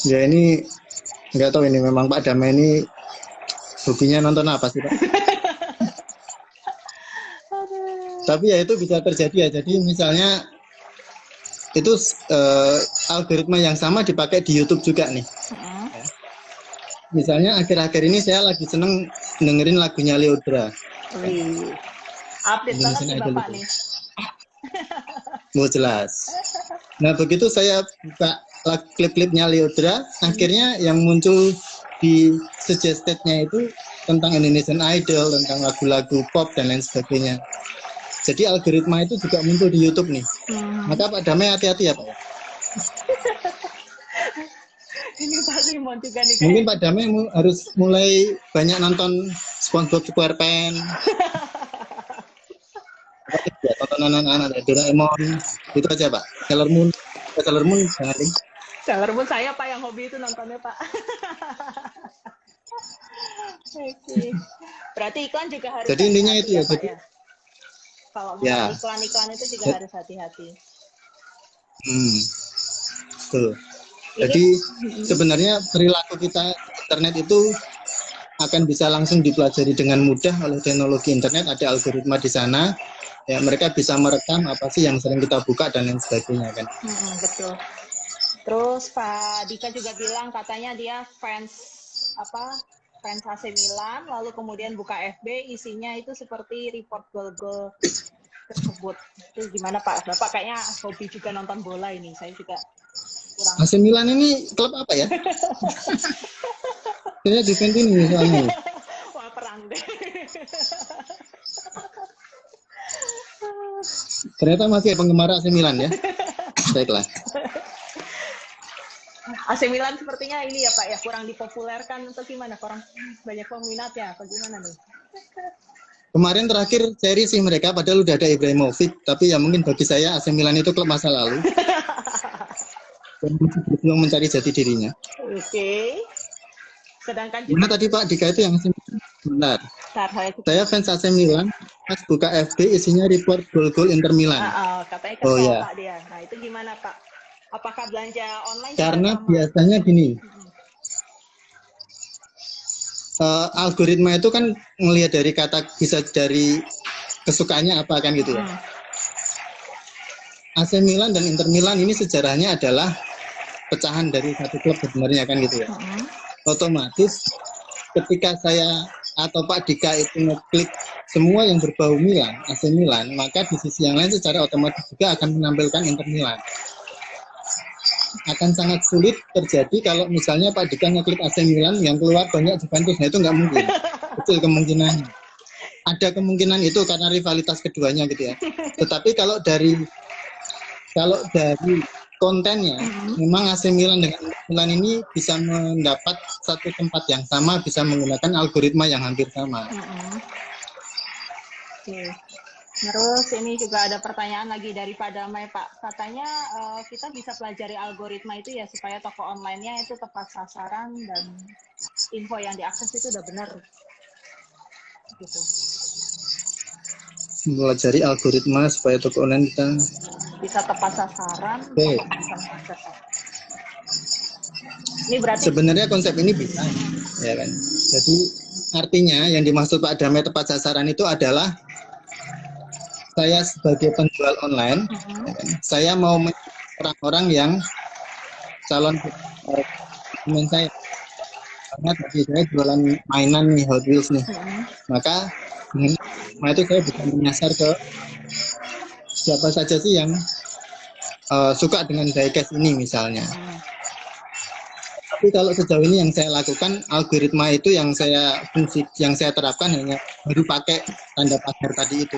Ya ini nggak tahu ini memang Pak Damai ini hobinya nonton apa sih Pak? Tapi ya itu bisa terjadi ya. Jadi misalnya itu algoritma yang sama dipakai di YouTube juga nih. Misalnya akhir-akhir ini saya lagi seneng dengerin lagunya Lyodra. Update banget sih Bapak nih. Mau jelas. Nah begitu saya buka klip-klipnya Lyodra, akhirnya yang muncul di suggested-nya itu tentang Indonesian Idol, tentang lagu-lagu pop dan lain sebagainya. Jadi algoritma itu juga muncul di YouTube nih. Maka Pak Damai hati-hati ya Pak. Ini Pak Simon juga nih. Mungkin Pak Damai harus mulai banyak nonton SpongeBob SquarePants. Tontonan anak-anak Doraemon itu aja Pak. Sailor Moon jangan. Sailor Moon saya Pak yang hobi itu nontonnya Pak. Oke. Berarti iklan juga harus. Jadi intinya itu ya. Jadi kalau iklan-iklan itu juga harus hati-hati. Betul. Jadi sebenarnya perilaku kita internet itu akan bisa langsung dipelajari dengan mudah oleh teknologi internet. Ada algoritma di sana, ya mereka bisa merekam apa sih yang sering kita buka dan lain sebagainya kan. Betul. Terus Pak Dika juga bilang katanya dia fans AC Milan, lalu kemudian buka FB isinya itu seperti report gol-gol tersebut. Itu gimana Pak? Bapak kayaknya hobi juga nonton bola ini. Saya juga kurang. AC Milan ini klub apa ya? Saya Juventus ini soalnya. Wah, perang deh. Ternyata masih penggemar AC Milan ya. Baiklah. AC Milan sepertinya ini ya Pak ya, kurang dipopulerkan atau gimana? Kurang banyak peminatnya atau gimana nih? Kemarin terakhir seri sih mereka, padahal udah ada Ibrahimovic, tapi ya mungkin bagi saya AC Milan itu klub masa lalu. Dan berjuang mencari jati dirinya. Oke. Sedangkan Gimana tadi Pak Dika itu yang AC Milan? Benar. Saya fans AC Milan, pas buka FB isinya report gol-gol Inter Milan. Katanya kesal ya. Pak dia. Nah itu gimana Pak? Apakah belanja online? Karena biasanya gini, algoritma itu kan melihat dari kata, bisa dari kesukaannya apa kan gitu ya. AC Milan dan Inter Milan ini sejarahnya adalah pecahan dari satu klub sebenarnya kan gitu ya. Otomatis ketika saya atau Pak Dika itu ngeklik semua yang berbau Milan, AC Milan, maka di sisi yang lain secara otomatis juga akan menampilkan Inter Milan. Akan sangat sulit terjadi kalau misalnya Pak Dika ngeklik AC Milan yang keluar banyak Juventus. Nah itu nggak mungkin. Kecil kemungkinan. Ada kemungkinan itu karena rivalitas keduanya gitu ya. Tetapi kalau dari kontennya, memang AC Milan dengan Milan ini bisa mendapat satu tempat yang sama, bisa menggunakan algoritma yang hampir sama. Terus ini juga ada pertanyaan lagi dari Pak Damai Pak. Katanya kita bisa pelajari algoritma itu ya supaya toko online-nya itu tepat sasaran dan info yang diakses itu udah benar. Gitu. Pelajari algoritma supaya toko online kita bisa tepat sasaran. Okay. Ini berarti sebenarnya konsep ini bisa, ya kan. Jadi artinya yang dimaksud Pak Damai tepat sasaran itu adalah saya sebagai penjual online, ya kan, saya mau orang-orang yang calon konsumen saya. Karena tadi saya jualan mainan nih, Hot Wheels nih, maka itu saya bisa menyasar ke siapa saja sih yang suka dengan diecast ini misalnya. Tapi kalau sejauh ini yang saya lakukan, algoritma itu yang saya terapkan hanya baru pakai tanda pagar tadi itu.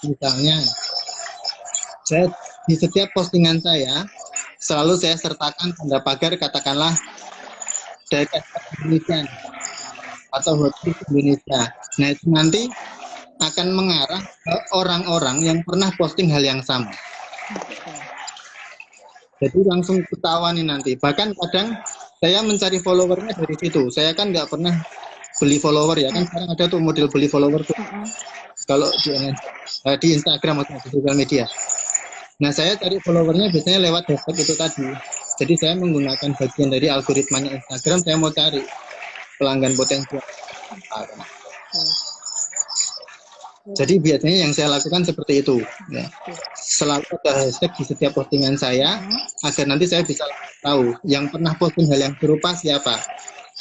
Misalnya, saya di setiap postingan saya selalu saya sertakan tanda pagar, katakanlah diecast Indonesia atau Hot Wheels Indonesia. Nah itu nanti akan mengarah ke orang-orang yang pernah posting hal yang sama. Jadi langsung ketahuan nih nanti. Bahkan kadang saya mencari followernya dari situ. Saya kan nggak pernah beli follower ya kan. Sekarang ada tuh model beli follower tuh. Kalau di Instagram atau di sosial media. Nah saya cari followernya biasanya lewat hashtag itu tadi. Jadi saya menggunakan bagian dari algoritmanya Instagram. Saya mau cari pelanggan potensial. Jadi biasanya yang saya lakukan seperti itu. Ya. Selalu ada hashtag di setiap postingan saya agar nanti saya bisa tahu yang pernah posting hal yang serupa siapa.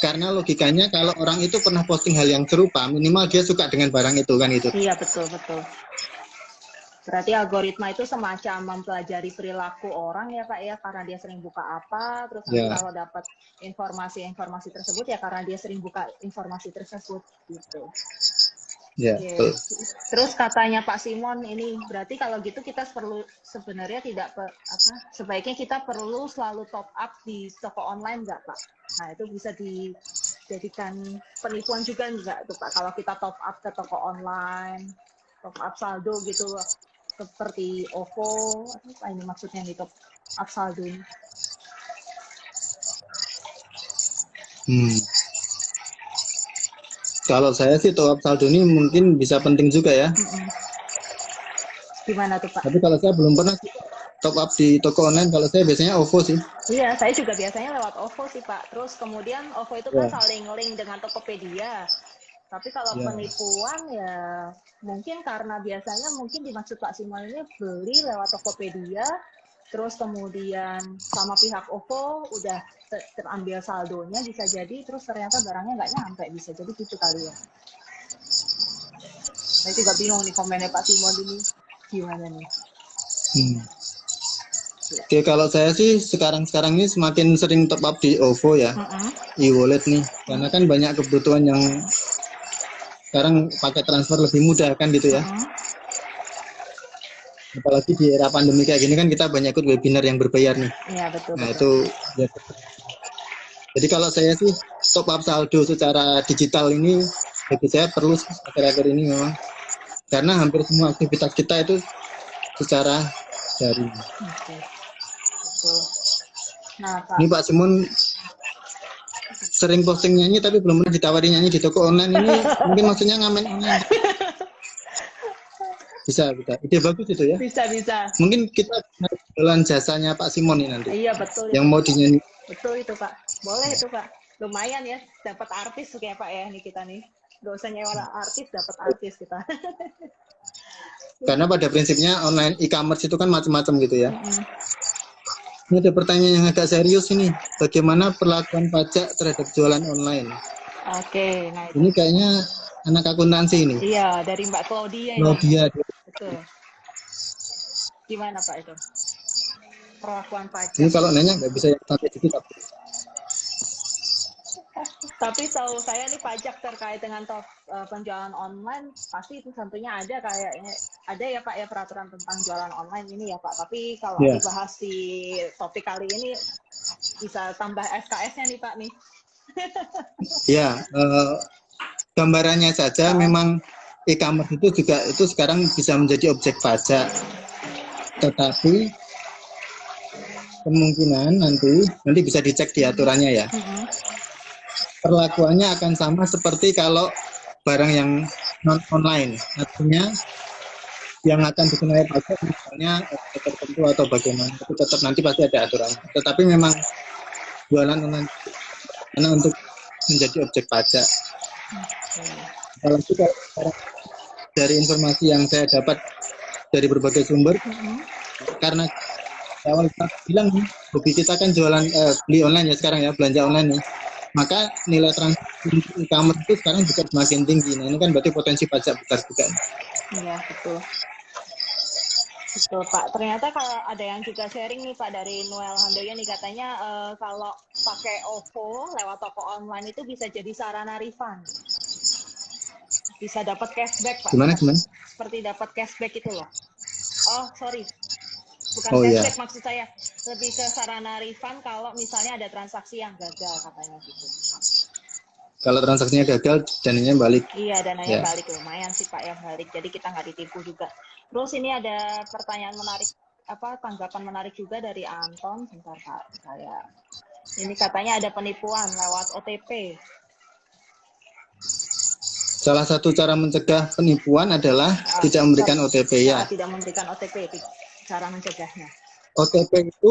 Karena logikanya kalau orang itu pernah posting hal yang serupa, minimal dia suka dengan barang itu kan itu. Iya betul. Berarti algoritma itu semacam mempelajari perilaku orang ya Pak ya, karena dia sering buka apa, terus kalau dapat informasi tersebut ya karena dia sering buka informasi tersebut gitu. Ya, terus katanya Pak Simon ini berarti kalau gitu kita perlu sebenarnya sebaiknya kita perlu selalu top up di toko online nggak Pak? Nah itu bisa dijadikan penipuan juga nggak tuh Pak kalau kita top up ke toko online, top up saldo gitu seperti OVO, apa ini maksudnya nih top up saldo ini? Kalau saya sih top up saldo ini mungkin bisa penting juga ya. Gimana tuh Pak? Tapi kalau saya belum pernah top up di toko online, kalau saya biasanya OVO sih. Iya, saya juga biasanya lewat OVO sih Pak. Terus kemudian OVO itu kan saling link dengan Tokopedia. Tapi kalau penipuan ya mungkin karena biasanya mungkin dimaksud Pak Simon ini beli lewat Tokopedia, terus kemudian sama pihak OVO udah terambil saldonya bisa jadi, terus ternyata barangnya nggak nyampe, bisa jadi gitu kali ya. Saya juga bingung nih komennya Pak Simon ini gimana nih. Oke, kalau saya sih sekarang ini semakin sering top up di OVO ya, e-wallet nih, karena kan banyak kebutuhan yang sekarang pakai transfer lebih mudah kan gitu ya. Apalagi di era pandemi kayak gini kan kita banyak ikut webinar yang berbayar nih. Iya, betul. Nah itu ya. Jadi kalau saya sih top up saldo secara digital ini bagi saya perlu akhir-akhir ini memang, karena hampir semua aktivitas kita itu secara daring. Oke. Betul. Nah, Pak. Ini Pak Simon sering posting nyanyi tapi belum pernah ditawari nyanyi di toko online ini, mungkin maksudnya ngamen online. Bisa. Ide bagus itu ya. Bisa. Mungkin kita jualan jasanya Pak Simon ini nanti. Iya, betul. Yang mau dinyanyi. Betul itu, Pak. Boleh itu, Pak. Lumayan ya, dapat artis kayak Pak ya nih kita nih. Gak usah nyewa artis, dapat artis kita. Karena pada prinsipnya online e-commerce itu kan macam-macam gitu ya. Ini ada pertanyaan yang agak serius ini. Bagaimana perlakuan pajak terhadap jualan online? Oke, nah itu. Ini kayaknya anak akuntansi ini. Iya, dari Mbak Claudia. Betul. Gimana Pak itu? Perlakuan pajak. Ini kalau nanya nggak bisa yang sampai dikit. Tapi tahu saya nih pajak terkait dengan penjualan online pasti itu tentunya ada kayaknya ada ya Pak ya peraturan tentang jualan online ini ya Pak. Tapi kalau dibahas di topik kali ini bisa tambah SKS-nya nih Pak nih. Ya, gambarannya saja memang e-commerce itu juga itu sekarang bisa menjadi objek pajak. Tetapi kemungkinan nanti bisa dicek di aturannya ya. Perlakuannya akan sama seperti kalau barang yang non online, artinya yang akan dikenai pajak misalnya tertentu atau bagaimana, itu tetap nanti pasti ada aturan. Tetapi memang jualan online karena untuk menjadi objek pajak. Kalau dari informasi yang saya dapat dari berbagai sumber, karena awal kita bilang hobi kita kan jualan beli online ya sekarang ya, belanja online nih, maka nilai transaksi e-commerce itu sekarang juga semakin tinggi. Nah ini kan berarti potensi pajak besar juga. Iya betul Pak. Ternyata kalau ada yang juga sharing nih Pak dari Noel Handoyo nih katanya kalau pakai OVO lewat toko online itu bisa jadi sarana refund, bisa dapat cashback Pak. Gimana? Seperti dapat cashback itu loh. Oh sorry. Bukan cashback maksud saya, lebih ke sarana refund kalau misalnya ada transaksi yang gagal katanya gitu. Kalau transaksinya gagal, dananya balik. Iya, dananya balik, lumayan sih Pak yang balik. Jadi kita nggak ditipu juga. Terus ini ada pertanyaan menarik, tanggapan menarik juga dari Anton. Bentar Pak, ini katanya ada penipuan lewat OTP. Salah satu cara mencegah penipuan adalah tidak memberikan OTP ya. Tidak memberikan OTP, cara mencegahnya. OTP itu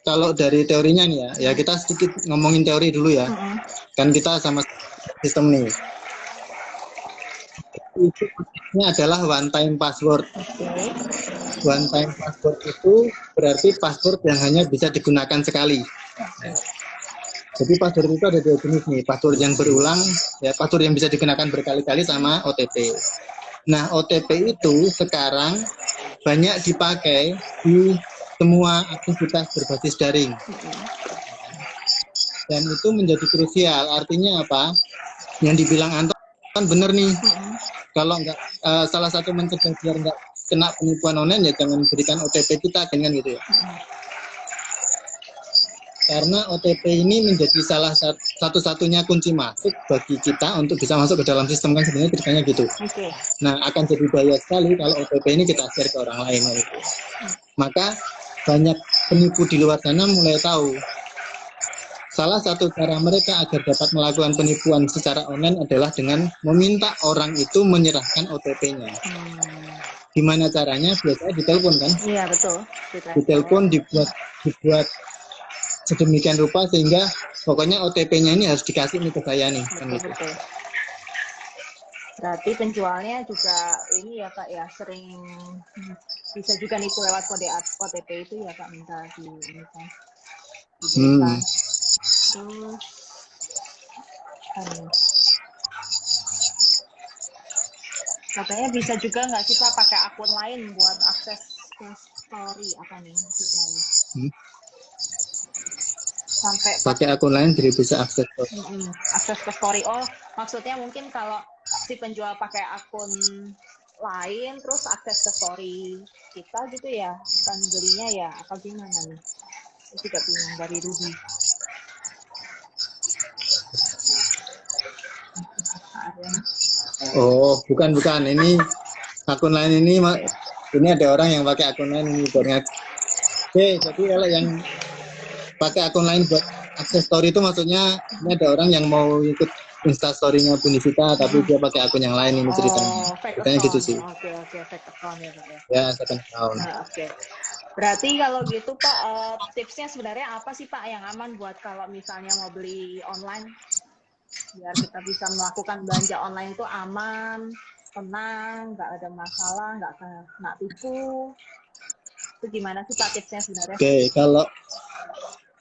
kalau dari teorinya nih ya kita sedikit ngomongin teori dulu ya. Kan kita sama sistem nih. Ini adalah one time password. One time password itu berarti password yang hanya bisa digunakan sekali. Jadi password itu ada dua jenis nih, password yang berulang, ya password yang bisa digunakan berkali-kali sama OTP. Nah OTP itu sekarang banyak dipakai di semua aktivitas berbasis daring. Dan itu menjadi krusial. Artinya apa? Yang dibilang Anton kan benar nih. Kalau nggak salah satu mencegah biar nggak kena penipuan online ya jangan berikan OTP kita kan gitu ya. Karena OTP ini menjadi salah satu-satunya kunci masuk bagi kita untuk bisa masuk ke dalam sistem kan sebenarnya ceritanya gitu. Nah akan jadi bahaya sekali kalau OTP ini kita share ke orang lain. Gitu. Maka banyak penipu di luar sana mulai tahu. Salah satu cara mereka agar dapat melakukan penipuan secara online adalah dengan meminta orang itu menyerahkan OTP-nya. Gimana caranya? Biasanya ditelepon kan? Iya betul. Ditelepon dibuat sedemikian rupa sehingga pokoknya OTP-nya ini harus dikasih nih ke saya nih. Kan gitu. Berarti penjualnya juga ini ya Kak ya, sering bisa juga nipu lewat kode OTP itu ya Kak, minta diberikan. Terus katanya bisa juga nggak sih Pak pakai akun lain buat akses ke story apa nih maksudnya? Sampai pakai akun lain jadi bisa akses akses ke story. Oh, maksudnya mungkin kalau si penjual pakai akun lain terus akses ke story kita gitu ya, kan belinya ya apa gimana nih? Itu juga bingung dari Ruby. Oh, bukan. Ini akun lain ini ada orang yang pakai akun lain ini buatnya. Oke, jadi kalau yang pakai akun lain buat akses story itu maksudnya ini ada orang yang mau ikut Instastory-nya Bunisita tapi dia pakai akun yang lain ini ceritanya. Ceritanya gitu sih. Oke, fake account ya Pak ya. Ya, second account. Oke. Berarti kalau gitu Pak, tipsnya sebenarnya apa sih Pak yang aman buat kalau misalnya mau beli online? Biar kita bisa melakukan belanja online itu aman, tenang, nggak ada masalah, nggak kena tipu. Itu gimana sih Pak tipsnya sebenarnya? Oke,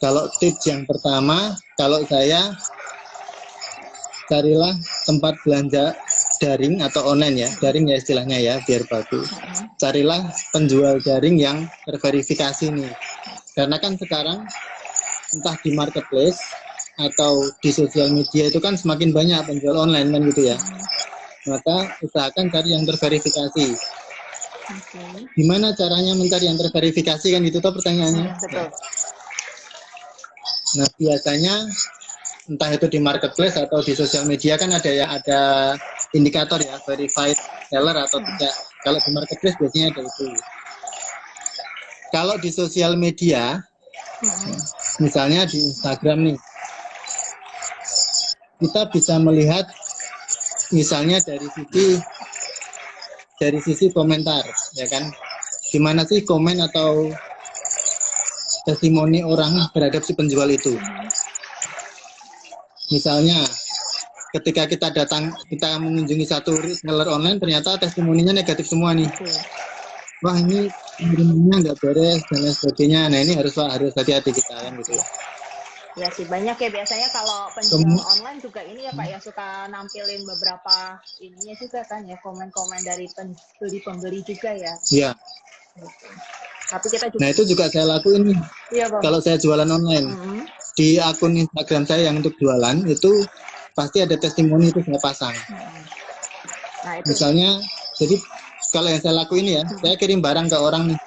kalau tips yang pertama, kalau saya carilah tempat belanja daring atau online ya, daring ya istilahnya ya, biar bagus. Carilah penjual daring yang terverifikasi nih. Karena kan sekarang entah di marketplace atau di sosial media itu kan semakin banyak penjual online kan gitu ya. Maka usahakan cari yang terverifikasi. Gimana caranya mencari yang terverifikasi kan itu tuh pertanyaannya. Betul. Nah biasanya entah itu di marketplace atau di sosial media kan ada indikator ya, verified seller atau tidak. Kalau di marketplace biasanya ada itu. Kalau di sosial media, misalnya di Instagram nih, kita bisa melihat misalnya dari sisi komentar, ya kan? Gimana sih komen atau testimoni orang terhadap si penjual itu? Misalnya, ketika kita mengunjungi satu reseller online, ternyata testimoninya negatif semua nih. Wah ini pengirimannya nggak beres dan lain sebagainya. Nah ini harus hati-hati kita kan gitu ya. Ya sih banyak ya biasanya kalau penjual online juga ini ya Pak ya suka nampilin beberapa ininya juga kan ya komen-komen dari pembeli juga ya. Iya. Tapi kita juga. Nah itu juga saya lakuin nih. Iya, Bang. Kalau saya jualan online di akun Instagram saya yang untuk jualan itu pasti ada testimoni itu saya pasang. Nah, itu. Misalnya, jadi kalau yang saya lakuin ya, saya kirim barang ke orang nih.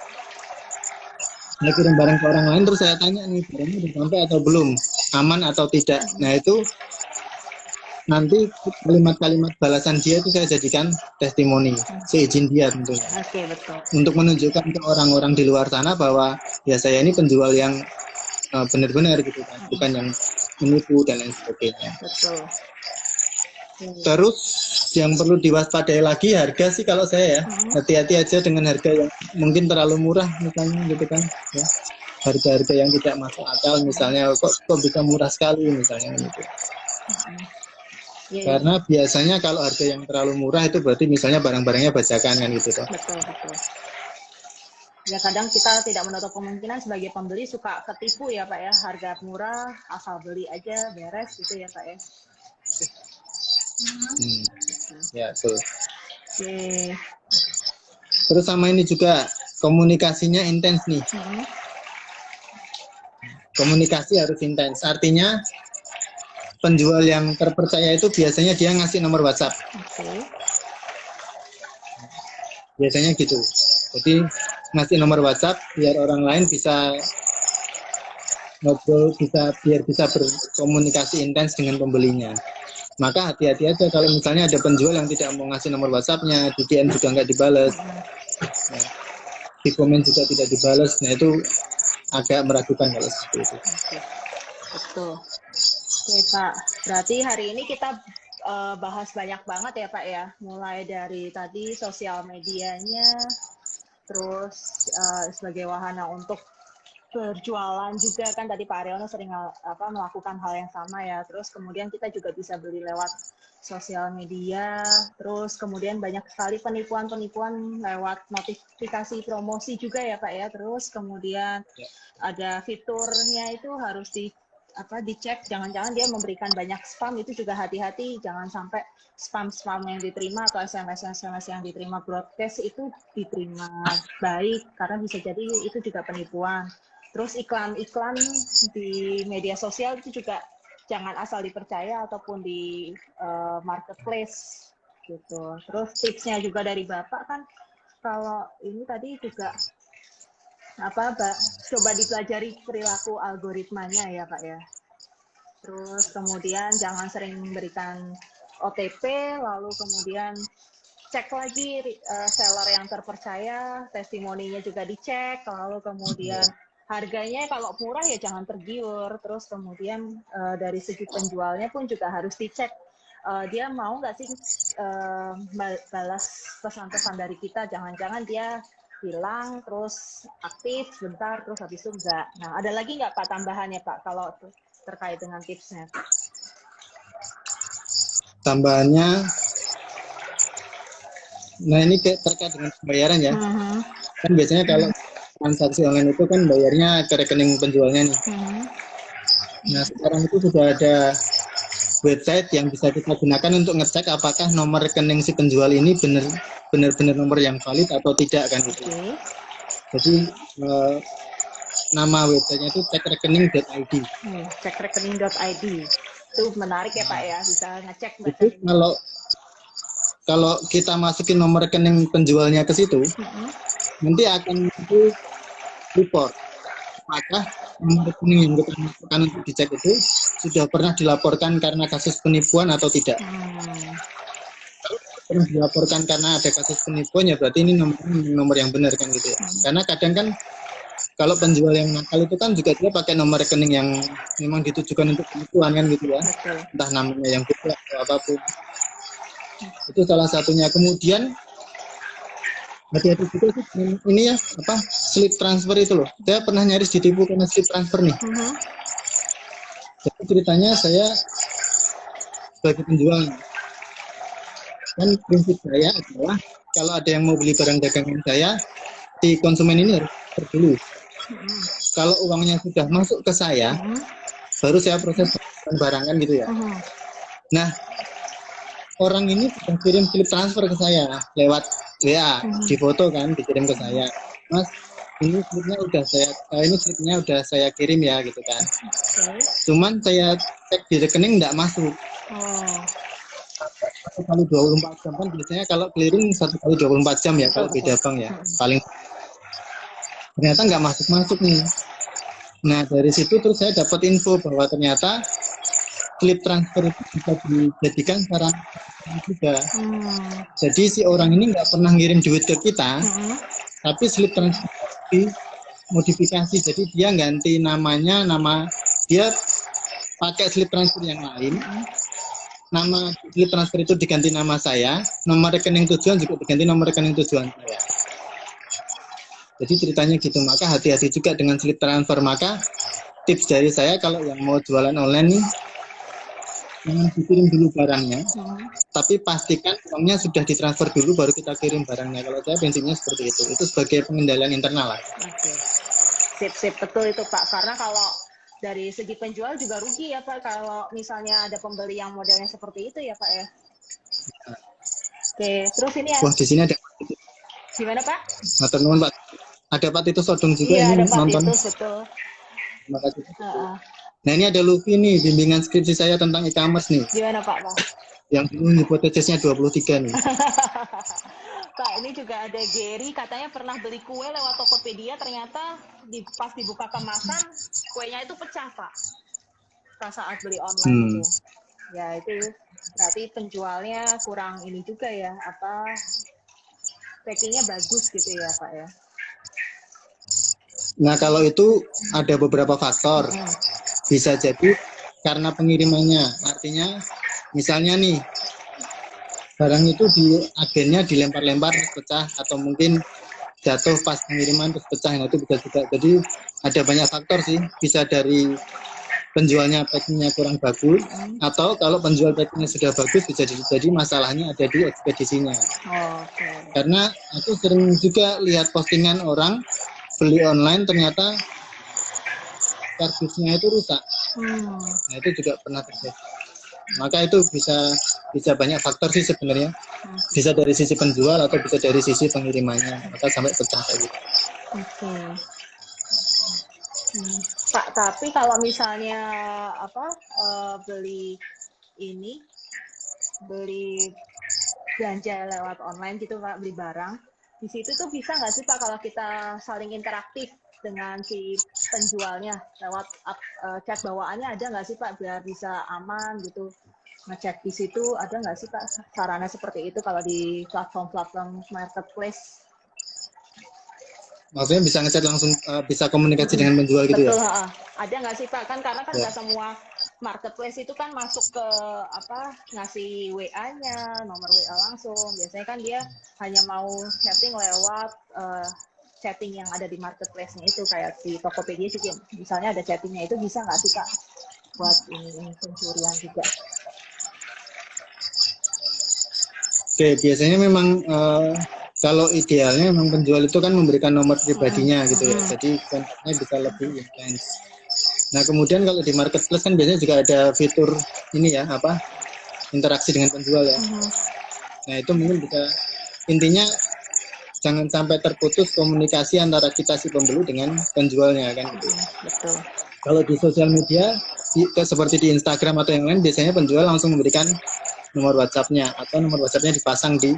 Saya kirim barang ke orang lain terus saya tanya nih barangnya udah sampai atau belum, aman atau tidak. Nah itu nanti kalimat-kalimat balasan dia itu saya jadikan testimoni, seizin dia tentunya. Oke, betul. Untuk menunjukkan ke orang-orang di luar sana bahwa ya saya ini penjual yang benar-benar gitu kan, bukan yang menipu dan lain sebagainya. Betul. Terus yang perlu diwaspadai lagi harga sih kalau saya ya, hati-hati aja dengan harga yang mungkin terlalu murah misalnya gitu kan ya. Harga-harga yang tidak masuk akal misalnya kok bisa murah sekali misalnya gitu. Karena biasanya kalau harga yang terlalu murah itu berarti misalnya barang-barangnya bajakan kan gitu kan. Betul. Ya kadang kita tidak menutup kemungkinan sebagai pembeli suka ketipu ya Pak ya, harga murah asal beli aja beres gitu ya Pak ya. Ya betul. Oke. Terus sama ini juga komunikasinya intens nih. Komunikasi harus intens. Artinya penjual yang terpercaya itu biasanya dia ngasih nomor WhatsApp. Biasanya gitu. Jadi ngasih nomor WhatsApp biar orang lain bisa ngobrol, biar bisa berkomunikasi intens dengan pembelinya. Maka hati-hati aja kalau misalnya ada penjual yang tidak mau ngasih nomor WhatsApp-nya, di DM juga nggak dibales, nah, di komen juga tidak dibales. Nah itu agak meragukan kalau seperti itu. Betul. Oke Pak, berarti hari ini kita bahas banyak banget ya Pak ya, mulai dari tadi sosial medianya, terus sebagai wahana untuk berjualan juga kan, tadi Pak Aryono sering melakukan hal yang sama ya. Terus kemudian kita juga bisa beli lewat sosial media. Terus kemudian banyak sekali penipuan-penipuan lewat notifikasi promosi juga ya Pak ya. Terus kemudian ada fiturnya itu harus dicek, jangan-jangan dia memberikan banyak spam, itu juga hati-hati, jangan sampai spam yang diterima atau SMS yang diterima broadcast itu diterima baik, karena bisa jadi itu juga penipuan. Terus iklan-iklan di media sosial itu juga jangan asal dipercaya, ataupun di marketplace gitu. Terus tipsnya juga dari Bapak kan, kalau ini tadi juga coba dipelajari perilaku algoritmanya ya Pak ya. Terus kemudian jangan sering memberikan OTP, lalu kemudian cek lagi seller yang terpercaya, testimoninya juga dicek, lalu kemudian harganya kalau murah ya jangan tergiur. Terus kemudian dari segi penjualnya pun juga harus dicek, dia mau nggak sih balas pesan-pesan dari kita, jangan-jangan dia hilang terus aktif sebentar terus habis itu enggak. Nah, ada lagi nggak Pak tambahannya Pak kalau terkait dengan tipsnya? Tambahannya, nah ini terkait dengan pembayaran ya. Kan biasanya kalau transaksi online itu kan bayarnya ke rekening penjualnya nih. Nah sekarang itu sudah ada website yang bisa kita gunakan untuk ngecek apakah nomor rekening si penjual ini benar-benar nomor yang valid atau tidak kan gitu. Jadi nama websitenya itu cekrekening.id. Cekrekening.id itu menarik ya Pak ya, bisa ngecek. Itu kalau kita masukin nomor rekening penjualnya ke situ, nanti akan itu report apakah nomor rekening yang kita masukkan untuk dicek itu sudah pernah dilaporkan karena kasus penipuan atau tidak. Pernah dilaporkan karena ada kasus penipuan ya berarti ini nomor yang benar kan gitu ya. Karena kadang kan kalau penjual yang nakal itu kan juga dia pakai nomor rekening yang memang ditujukan untuk penipuan kan gitu ya. Entah namanya yang beda atau apapun. Itu salah satunya. Kemudian hati-hati juga ini ya slip transfer itu loh. Saya pernah nyaris ditipu karena slip transfer nih. Jadi ceritanya saya sebagai penjual kan prinsip saya adalah kalau ada yang mau beli barang dagangan saya, si konsumen ini harus dulu. Kalau uangnya sudah masuk ke saya, baru saya proses barang kan gitu ya. Nah, orang ini sudah kirim slip transfer ke saya lewat WA, difoto kan, dikirim ke saya. Mas, ini slipnya udah saya kirim ya gitu kan. Cuman saya cek di rekening nggak masuk. 1 kali 24 jam kan biasanya kalau clearing 1 kali 24 jam ya kalau beda bank ya. Paling ternyata nggak masuk nih. Nah dari situ terus saya dapat info bahwa ternyata slip transfer itu bisa dijadikan sarana juga. Jadi si orang ini nggak pernah ngirim duit ke kita, tapi slip transfer dimodifikasi. Jadi dia ganti namanya, dia pakai slip transfer yang lain. Nama slip transfer itu diganti nama saya, nomor rekening tujuan juga diganti nomor rekening tujuan saya. Jadi ceritanya gitu, maka hati-hati juga dengan slip transfer. Maka tips dari saya kalau yang mau jualan online nih, jangan dikirim dulu barangnya, tapi pastikan uangnya sudah ditransfer dulu baru kita kirim barangnya. Kalau saya prinsipnya seperti itu sebagai pengendalian internal lah. Sip, betul itu Pak, karena kalau dari segi penjual juga rugi ya Pak kalau misalnya ada pembeli yang modelnya seperti itu ya Pak ya. Oke, terus ini ya. Wah di sini ada. Gimana Pak? Teman-teman Pak, ada Pak Titus Sodong juga iya, ini ada Pak nonton. Titus, betul. Terima kasih. Nah ini ada Luffy nih, bimbingan skripsi saya tentang e-commerce nih. Gimana Pak? Yang ini hipotesisnya 23 nih. Pak, ini juga ada Gary, katanya pernah beli kue lewat Tokopedia, ternyata pas dibuka kemasan, kuenya itu pecah, Pak. Saat beli online itu. Ya, itu berarti penjualnya kurang ini juga ya, packingnya bagus gitu ya, Pak ya. Nah, kalau itu ada beberapa faktor. Bisa jadi karena pengirimannya, artinya misalnya nih, barang itu di agennya dilempar-lempar pecah atau mungkin jatuh pas pengiriman terus pecah, nah itu bisa juga. Jadi ada banyak faktor sih, bisa dari penjualnya packingnya kurang bagus, atau kalau penjual packingnya sudah bagus bisa jadi masalahnya ada di ekspedisinya. Karena aku sering juga lihat postingan orang beli online ternyata kardusnya itu rusak. Nah itu juga pernah terjadi. Maka itu bisa banyak faktor sih sebenarnya. Bisa dari sisi penjual atau bisa dari sisi pengirimannya. Maka sampai pecah kayak gitu. Pak, tapi kalau misalnya beli belanja lewat online gitu Pak, beli barang, di situ tuh bisa nggak sih Pak kalau kita saling interaktif dengan si penjualnya lewat chat bawaannya, ada nggak sih Pak biar bisa aman gitu, ngecek di situ ada nggak sih Pak sarana seperti itu kalau di platform marketplace? Maksudnya bisa ngechat langsung, bisa komunikasi dengan penjual gitu. Betul, ya? Ada nggak sih Pak? Karena kan nggak semua marketplace itu kan masuk ke ngasih WA-nya, nomor WA langsung. Biasanya kan dia hanya mau chatting lewat chatting yang ada di marketplace-nya itu, kayak di Tokopedia juga. Misalnya ada chattingnya, itu bisa nggak sih Pak buat ini pencurian juga? Oke, biasanya memang kalau idealnya memang penjual itu kan memberikan nomor pribadinya gitu ya, jadi kontaknya bisa lebih intens. Nah kemudian kalau di marketplace kan biasanya juga ada fitur ini ya, interaksi dengan penjual ya. Nah itu mungkin bisa, intinya jangan sampai terputus komunikasi antara kita si pembeli dengan penjualnya kan gitu. Betul. Kalau di sosial media seperti di Instagram atau yang lain, biasanya penjual langsung memberikan nomor WhatsApp-nya, atau nomor WhatsApp-nya dipasang di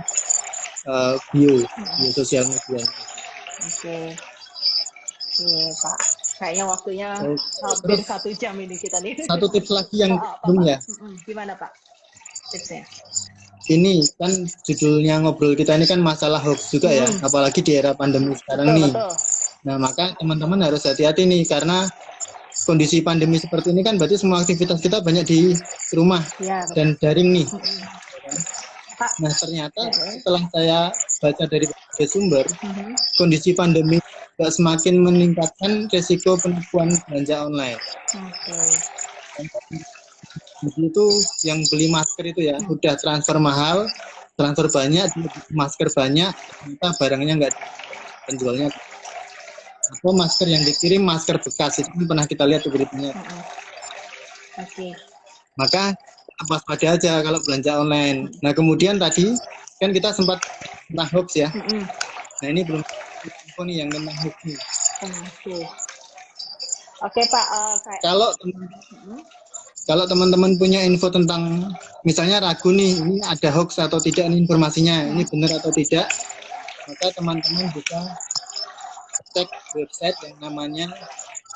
bio sosial media. Oke Pak, kayaknya waktunya hampir 1 jam ini kita nih. Satu tips lagi yang belum ya. Gimana Pak tipsnya? Ini kan judulnya ngobrol kita ini kan masalah hoax juga ya, apalagi di era pandemi sekarang nih. Nah maka teman-teman harus hati-hati nih, karena kondisi pandemi seperti ini kan berarti semua aktivitas kita banyak di rumah dan daring nih. Nah ternyata setelah saya baca dari berbagai sumber, kondisi pandemi semakin meningkatkan risiko penipuan belanja online. Itu yang beli masker itu ya, udah transfer mahal, transfer banyak, masker banyak, ternyata barangnya nggak, penjualnya atau masker yang dikirim masker bekas, itu pernah kita lihat tuh beritanya. Maka waspada aja kalau belanja online. Nah kemudian tadi kan kita sempat tentang hoax ya. Nah ini belum info nih yang tentang hoax nih. Oke Pak. Kalau teman-teman punya info tentang, misalnya ragu nih, ini ada hoax atau tidak nih informasinya, ini benar atau tidak, maka teman-teman bisa cek website yang namanya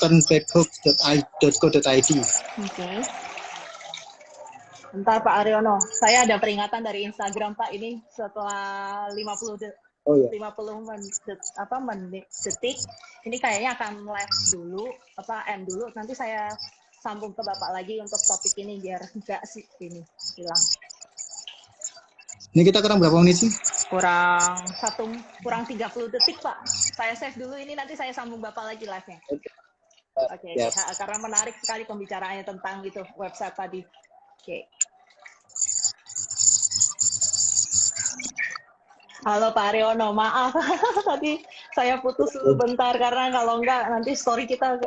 turnbackhoax.co.id. Bentar Pak Aryono, saya ada peringatan dari Instagram Pak, ini setelah 50 detik, ini kayaknya akan live dulu, end dulu, nanti saya sambung ke Bapak lagi untuk topik ini biar enggak sih ini hilang. Ini kita kurang berapa menit sih? Kurang 30 detik Pak. Saya save dulu ini, nanti saya sambung Bapak lagi live-nya. Oke. Karena menarik sekali pembicaraannya tentang itu website tadi. Oke. Halo Pak Aryono, maaf tadi saya putus dulu bentar karena kalau enggak nanti story kita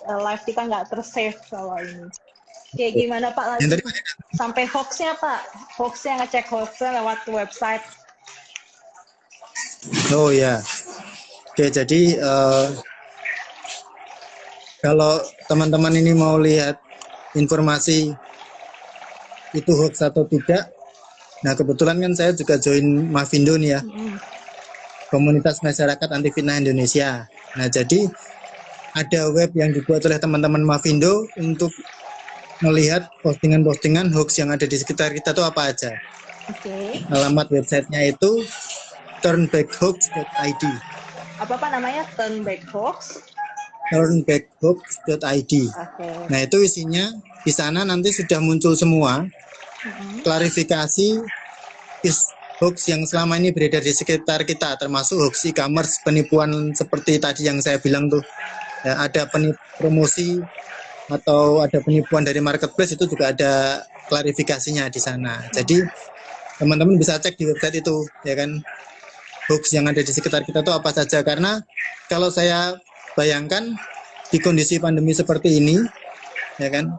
live kita nggak tersave kalau ini. Oke, gimana Pak lagi? Sampai hoaxnya Pak, hoaxnya ngecek hoaxnya lewat website. Oh ya, oke jadi kalau teman-teman ini mau lihat informasi itu hoax atau tidak. Nah kebetulan kan saya juga join Mavindo nih ya, Komunitas Masyarakat Anti Fitnah Indonesia. Nah jadi ada web yang dibuat oleh teman-teman Mavindo untuk melihat postingan-postingan hoax yang ada di sekitar kita tuh apa aja. Alamat websitenya itu turnbackhoax.id. Apa Pak namanya? Turnbackhoax? Turnbackhoax.id. Nah itu isinya di sana nanti sudah muncul semua klarifikasi hoax yang selama ini beredar di sekitar kita, termasuk hoax e-commerce, penipuan seperti tadi yang saya bilang tuh, ya, ada promosi atau ada penipuan dari marketplace, itu juga ada klarifikasinya di sana. Jadi teman-teman bisa cek di website itu, ya kan, hoax yang ada di sekitar kita itu apa saja. Karena kalau saya bayangkan di kondisi pandemi seperti ini, ya kan,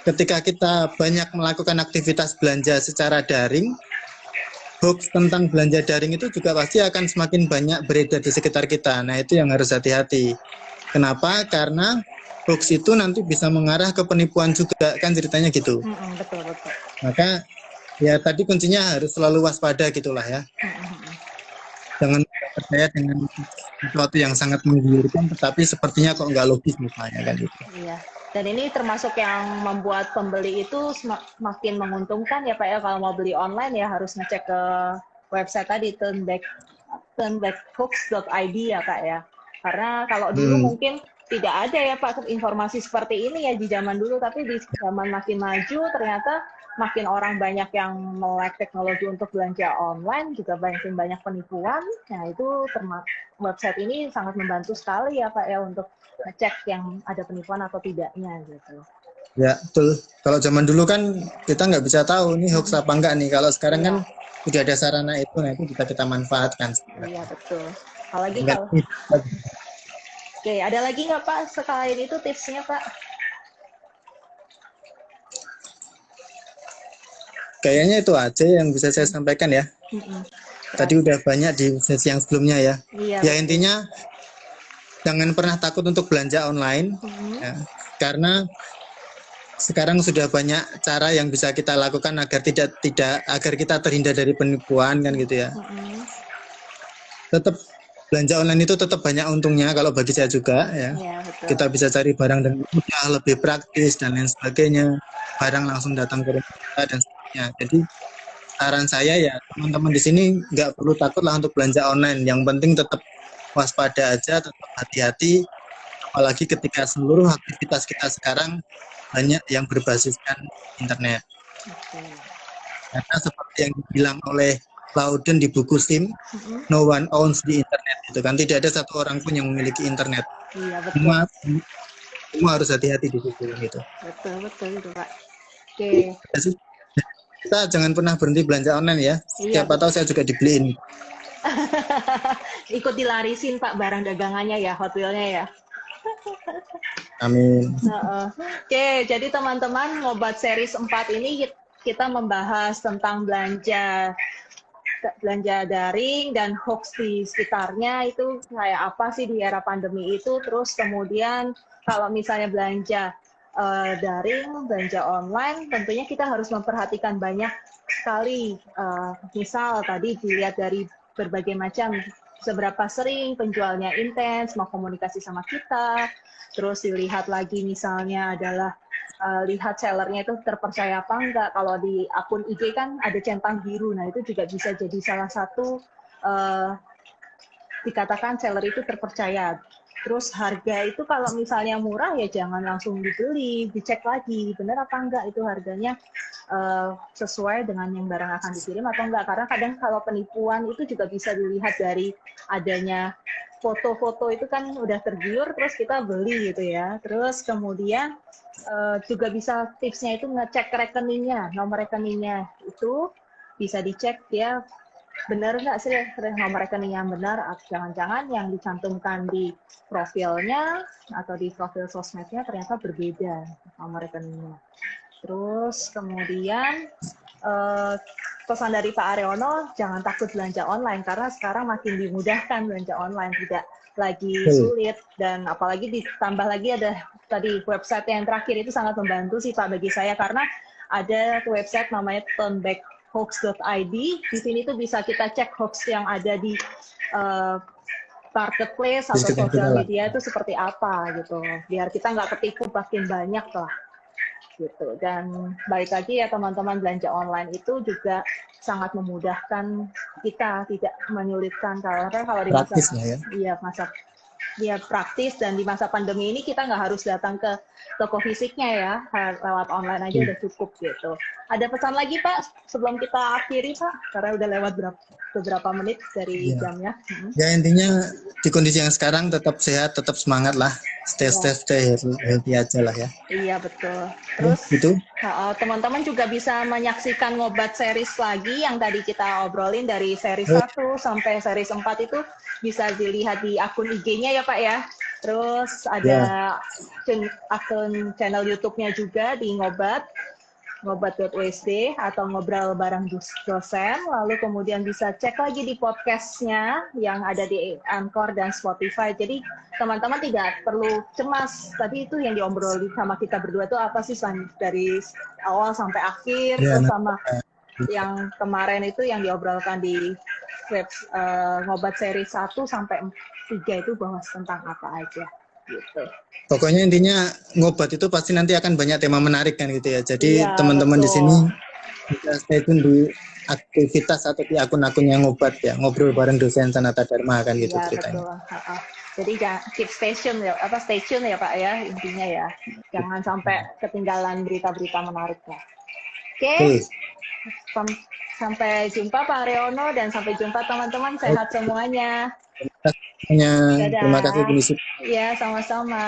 ketika kita banyak melakukan aktivitas belanja secara daring, hoax tentang belanja daring itu juga pasti akan semakin banyak beredar di sekitar kita. Nah, itu yang harus hati-hati. Kenapa? Karena hoax itu nanti bisa mengarah ke penipuan juga, kan ceritanya gitu. Betul. Maka ya tadi kuncinya harus selalu waspada gitulah ya. Jangan percaya dengan sesuatu yang sangat menggiurkan, tetapi sepertinya kok nggak logis misalnya kan gitu. Iya. Dan ini termasuk yang membuat pembeli itu semakin menguntungkan ya Pak ya, kalau mau beli online ya harus ngecek ke website tadi turnbackhoax.id ya Kak ya. Karena kalau dulu mungkin tidak ada ya Pak informasi seperti ini ya di zaman dulu, tapi di zaman makin maju ternyata makin orang banyak yang melek teknologi untuk belanja online, juga makin banyak penipuan. Nah itu website ini sangat membantu sekali ya Pak ya untuk ngecek yang ada penipuan atau tidaknya gitu. Ya betul. Kalau zaman dulu kan kita nggak bisa tahu nih hoax apa enggak nih. Kalau sekarang kan udah ada sarana itu, nah itu bisa kita manfaatkan. Iya betul. Apalagi kalau Oke, ada lagi nggak Pak selain itu tipsnya Pak? Kayaknya itu aja yang bisa saya sampaikan ya. Tadi udah banyak di sesi yang sebelumnya ya. Iya, ya betul. Intinya jangan pernah takut untuk belanja online, ya, karena sekarang sudah banyak cara yang bisa kita lakukan agar agar kita terhindar dari penipuan kan gitu ya. Tetap belanja online itu tetap banyak untungnya kalau bagi saya juga ya. Kita bisa cari barang dengan mudah, lebih praktis dan lain sebagainya. Barang langsung datang ke rumah kita dan sebagainya. Jadi saran saya ya teman-teman di sini nggak perlu takut lah untuk belanja online. Yang penting tetap waspada aja, tetap hati-hati. Apalagi ketika seluruh aktivitas kita sekarang banyak yang berbasiskan internet. Karena seperti yang dibilang oleh Lauden di buku SIM, no one owns the internet. Itu kan tidak ada satu orang pun yang memiliki internet. Iya, betul. Semua harus hati-hati di situ gitu. Betul itu Pak. Oke. Kita jangan pernah berhenti belanja online ya. Siapa tahu saya juga dibeliin. Ikut dilarisin Pak barang dagangannya ya, Hot Wheel-nya ya. Amin. Oke, jadi teman-teman, Ngobat series 4 ini kita membahas tentang belanja daring dan hoax di sekitarnya itu kayak apa sih di era pandemi itu. Terus kemudian kalau misalnya belanja daring, belanja online, tentunya kita harus memperhatikan banyak sekali. Misal tadi dilihat dari berbagai macam, seberapa sering penjualnya intens, mau komunikasi sama kita, terus dilihat lagi misalnya adalah lihat sellernya itu terpercaya apa enggak. Kalau di akun IG kan ada centang biru, nah itu juga bisa jadi salah satu dikatakan seller itu terpercaya. Terus harga itu kalau misalnya murah ya jangan langsung dibeli, dicek lagi benar apa enggak itu harganya sesuai dengan yang barang akan dikirim atau enggak. Karena kadang kalau penipuan itu juga bisa dilihat dari adanya foto-foto itu kan udah tergiur terus kita beli gitu ya. Terus kemudian juga bisa tipsnya itu ngecek rekeningnya, nomor rekeningnya itu bisa dicek ya benar nggak sih nomor rekening yang benar, jangan-jangan yang dicantumkan di profilnya atau di profil sosmednya ternyata berbeda nomor rekeningnya. Terus kemudian pesan dari Pak Aryono, jangan takut belanja online karena sekarang makin dimudahkan belanja online, tidak lagi sulit, dan apalagi ditambah lagi ada tadi website yang terakhir itu sangat membantu sih Pak bagi saya, karena ada website namanya turnbackhoax.id. Di sini tuh bisa kita cek hoax yang ada di marketplace atau sosial media itu seperti apa gitu, biar kita nggak ketipu makin banyak lah gitu. Dan balik lagi ya teman-teman, belanja online itu juga sangat memudahkan kita, tidak menyulitkan, karena kalau di masa dia praktis, dan di masa pandemi ini kita nggak harus datang ke toko fisiknya ya, lewat online aja udah cukup gitu. Ada pesan lagi Pak sebelum kita akhiri Pak, karena udah lewat beberapa menit dari jamnya. Ya intinya di kondisi yang sekarang tetap sehat, tetap semangat lah, stay healthy aja lah ya. Iya betul. Terus gitu. Teman-teman juga bisa menyaksikan Ngobat series lagi yang tadi kita obrolin dari series 1 sampai series 4 itu bisa dilihat di akun IG-nya ya Pak ya. Terus ada akun channel YouTube-nya juga di ngobat.usd atau ngobrol bareng dosen. Lalu kemudian bisa cek lagi di podcast-nya yang ada di Anchor dan Spotify. Jadi teman-teman tidak perlu cemas. Tadi itu yang diobrolin sama kita berdua itu apa sih dari awal sampai akhir, terus sama yang kemarin itu yang diobrolkan di Ngobat seri 1 sampai 3 itu bahas tentang apa aja gitu. Pokoknya intinya Ngobat itu pasti nanti akan banyak tema menarik kan gitu ya. Jadi teman-teman di sini bisa stay tune di aktivitas atau di akun-akun yang Ngobat ya, ngobrol bareng dosen Sanata Dharma kan gitu ceritanya. Betul. Jadi keep stay tune ya Pak ya intinya ya. Jangan sampai ketinggalan berita-berita menariknya. Oke. Sampai jumpa Pak Reono dan sampai jumpa teman-teman, sehat semuanya. Terima kasih Bu Nisi. Ya, sama-sama.